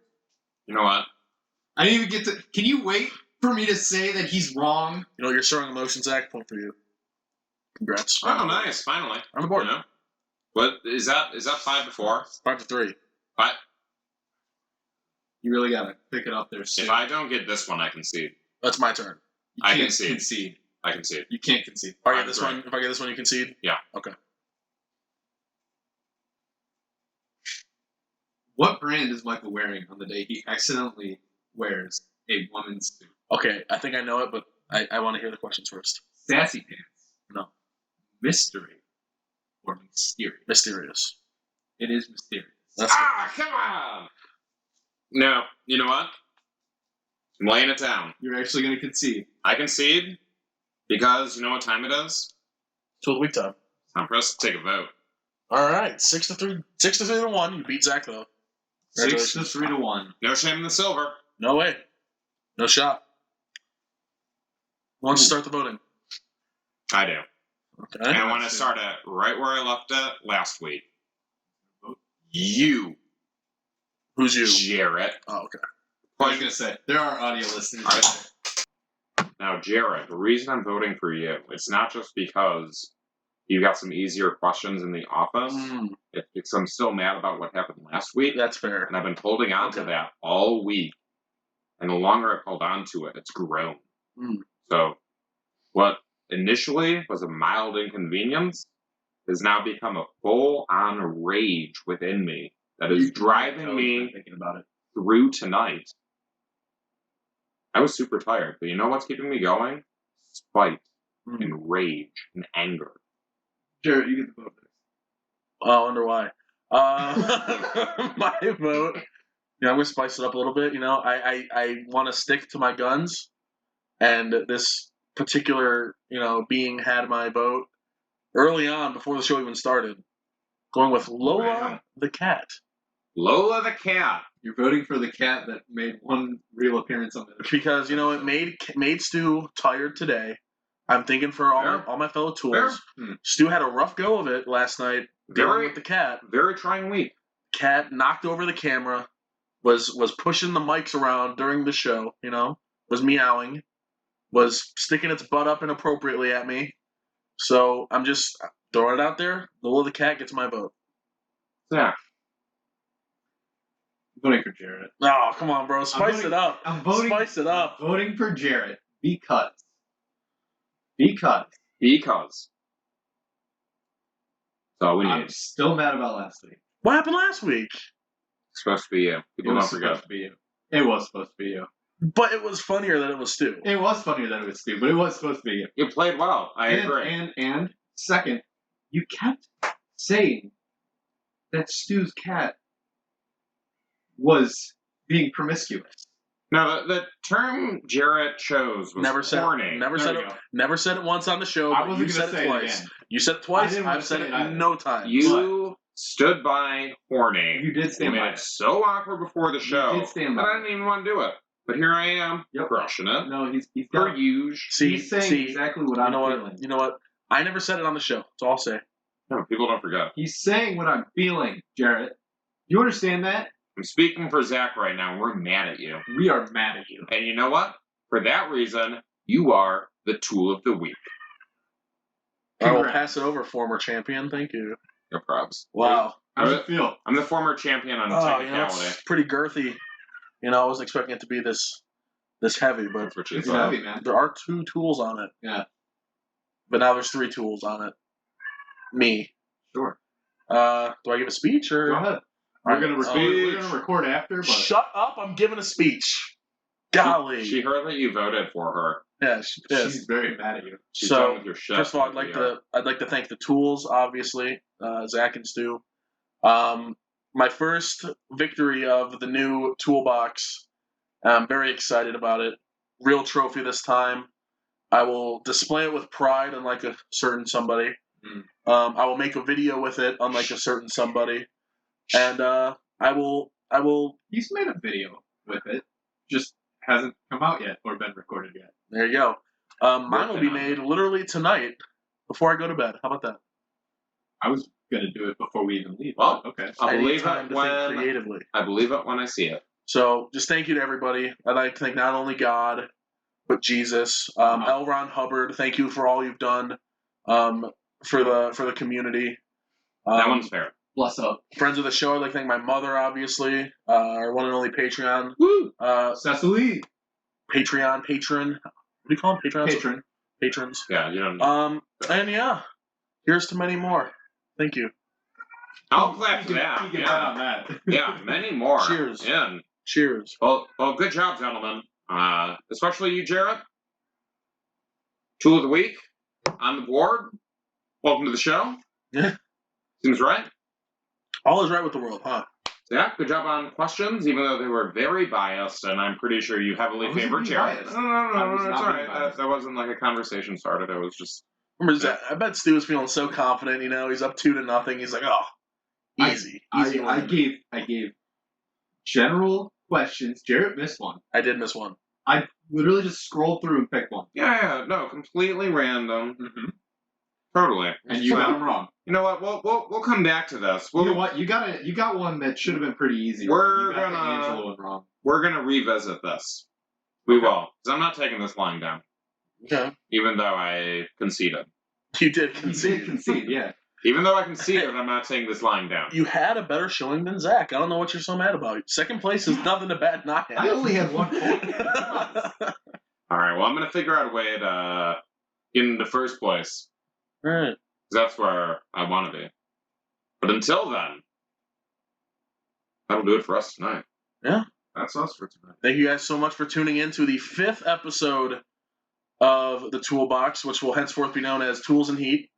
You know what? I didn't even get to. Can you wait for me to say that he's wrong? You know, you're showing emotions, Zach. Point for you. Congrats. Oh, nice! Finally, On the board. You know? What is that? Is that 5 to 4? 5 to 3. But You really gotta pick it up there soon. if I don't get this one, I concede. That's my turn. You I can't concede. concede. I concede. You can't concede. If I get I'm this sorry. one, if I get this one, you concede? Yeah. Okay. What brand is Michael wearing on the day he accidentally wears a woman's suit? Okay, I think I know it, but I want to hear the questions first. Sassy pants. No. Mystery. Or mysterious. Mysterious. It is mysterious. That's Come on! No, you know what? I'm laying it down. You're actually gonna concede. I concede because you know what time it is? Tool of the week time. Time for us to take a vote. All right, 6 to 3. 6 to 3 to 1. You beat Zach though. 6 to 3 to 1. No shame in the silver. No way. No shot. Who wants to start the voting? I do. Okay. And I want to start it right where I left it last week. You, Who's you? Jaret. Oh, okay. I was gonna say there are audio listeners. Now, Jaret, the reason I'm voting for you, it's not just because you got some easier questions in the office. It's because I'm still mad about what happened last week. That's fair. And I've been holding on to Okay. that all week. And the longer I've held on to it, it's grown. Mm. So, what initially was a mild inconvenience has now become a full-on rage within me that is driving me thinking about it. through tonight. I was super tired, but you know what's keeping me going? Spite and rage and anger. Jared, you get the vote. I wonder why. My vote. Yeah, I'm gonna spice it up a little bit. You know, I want to stick to my guns, and this particular being had my vote early on before the show even started. Going with Lola Wow. the cat. Lola the cat. You're voting for the cat that made one real appearance on the. Because it made Stu tired today. I'm thinking for all my fellow tools. Fair. Stu had a rough go of it last night dealing Very, with the cat. very trying week. Cat knocked over the camera, was pushing the mics around during the show. Was meowing, was sticking its butt up inappropriately at me. So I'm just throwing it out there. Lola the cat gets my vote. Yeah. I'm voting for Jared. Oh, come on, bro. Spice voting- it up. I'm voting. Spice it up. I'm voting for Jared because. That's all we I'm need. still mad about last week. What happened last week? It's supposed to be you. People It don't was forget. supposed to be you. It was supposed to be you. But it was funnier that it was Stu. It was funnier than it was Stu, but it was supposed to be you. You played well. I agree. And second, you kept saying that Stu's cat was being promiscuous. Now, the term Jaret chose was Never said horny. never There said we it. go. Never said it once on the show. I But wasn't you gonna said say it it twice. again. You said it I twice. didn't wanna I've said say it it either. no time. You stood by horny. You did You stand made by it it. so awkward before the show did stand that by I didn't even want to do it. But here I am, Yep. crushing it. No, he's Per got. usual. He's saying exactly what I'm feeling. You know what? I never said it on the show. That's all I'll say. No, people don't forget. He's saying what I'm feeling, Jarrett. You understand that? I'm speaking for Zach right now. We're mad at you. We are mad at you. And you know what? For that reason, you are the tool of the week. I will Congrats. pass it over, former champion. Thank you. No props. Wow. How does it feel? I'm the former champion on Oh, technicality. it's pretty girthy. I wasn't expecting it to be this heavy, but That's what you It's thought. heavy, man. there are 2 tools on it. Yeah. But now there's 3 tools on it. Me. Sure. Do I give a speech or? Go ahead. We're gonna record. Speech. We're gonna record after, but Shut up! I'm giving a speech. Golly. She heard that you voted for her. Yeah, she's pissed. she's very mad at you. She's done So with your shit. first of all, I'd like to thank the tools, obviously, Zach and Stu. my first victory of the new Toolbox. I'm very excited about it. Real trophy this time. I will display it with pride, unlike a certain somebody. I will make a video with it, unlike a certain somebody. And I will. He's made a video with it, just hasn't come out yet or been recorded yet. There you go. Mine will be made literally tonight before I go to bed. How about that? I was gonna do it before we even leave. Well, Okay. I need believe time it to think when creatively. I believe it when I see it. So just thank you to everybody. I'd like to thank not only God, but Jesus. L. Ron Hubbard, thank you for all you've done for the community. That one's fair. Bless up. Friends of the show, I'd like to thank my mother, obviously, our one and only Patreon. Woo! Uh, Cecily. Patron. What do you call them? Patrons? Patrons. Yeah, you don't know. And yeah, here's to many more. Thank you. I'll clap for that. You can Yeah. bet on that. Yeah, many more. Cheers. Yeah. Cheers. Well, good job, gentlemen. Especially you, Jaret. Tool of the week on the board. Welcome to the show. Yeah. Seems right. All is right with the world, huh? Yeah, good job on questions, even though they were very biased, and I'm pretty sure you heavily I wasn't favored being Jaret. biased. No, I was it's not all being right. biased. That wasn't like a conversation started. It was just... Remember, Zach, I bet Stu was feeling so confident. He's up 2-0. He's like, oh, easy I win. gave general questions. Jaret missed one. I did miss one. I literally just scrolled through and picked one. Yeah, no, completely random. Mm-hmm. Totally. And you got them wrong. You know what? We'll come back to this. You know what? You got one that should have been pretty easy. We're You got the gonna- Angela one wrong. We're gonna revisit this. We will, because I'm not taking this lying down, Okay. even though I conceded. You did You concede. did concede, yeah. Even though I conceded, I'm not taking this lying down. You had a better showing than Zach. I don't know what you're so mad about. Second place is nothing to bat not I only had 1 point. All right. Well, I'm gonna figure out a way to get into first place. Alright. That's where I want to be. But until then, that'll do it for us tonight. Yeah. That's us for tonight. Thank you guys so much for tuning in to the 5th episode of the Toolbox, which will henceforth be known as Tools and Heat.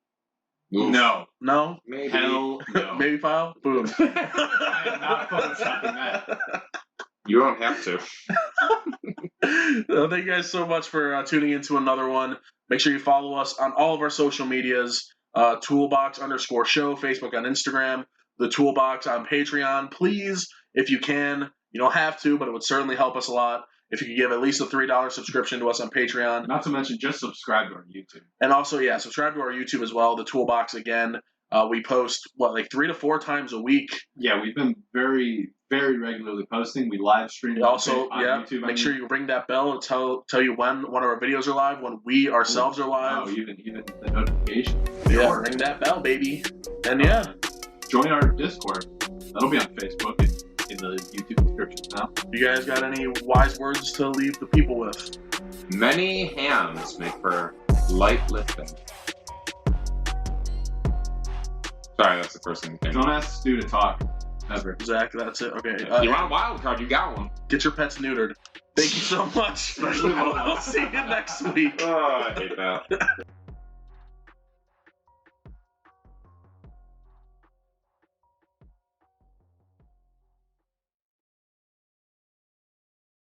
Oof. No. No? Maybe. Hell no. Baby file? Boom. I am not photoshopping that. You don't have to. Thank you guys so much for tuning into another one. Make sure you follow us on all of our social medias. Toolbox_show, Facebook and Instagram. The Toolbox on Patreon. Please, if you can, you don't have to, but it would certainly help us a lot if you could give at least a $3 subscription to us on Patreon. Not to mention, just subscribe to our YouTube. And also, yeah, subscribe to our YouTube as well, The Toolbox again. We post, 3 to 4 times a week. Yeah, we've been very, very regularly posting. We live stream Also, on yeah, YouTube. make sure you ring that bell and tell you when one of our videos are live, when we ourselves are live. Oh, even the notification. Yeah, ring that bell, baby. And yeah, Join our Discord. That'll be on Facebook and in the YouTube description now. you guys got any wise words to leave the people with? Many hands make for light lifting. Sorry, that's the first thing that came. Don't ask Stu to talk. Ever. Zach, that's it. Okay. You want a wild card? You got one. Get your pets neutered. Thank you so much. Especially We'll see you next week. Oh, I hate that.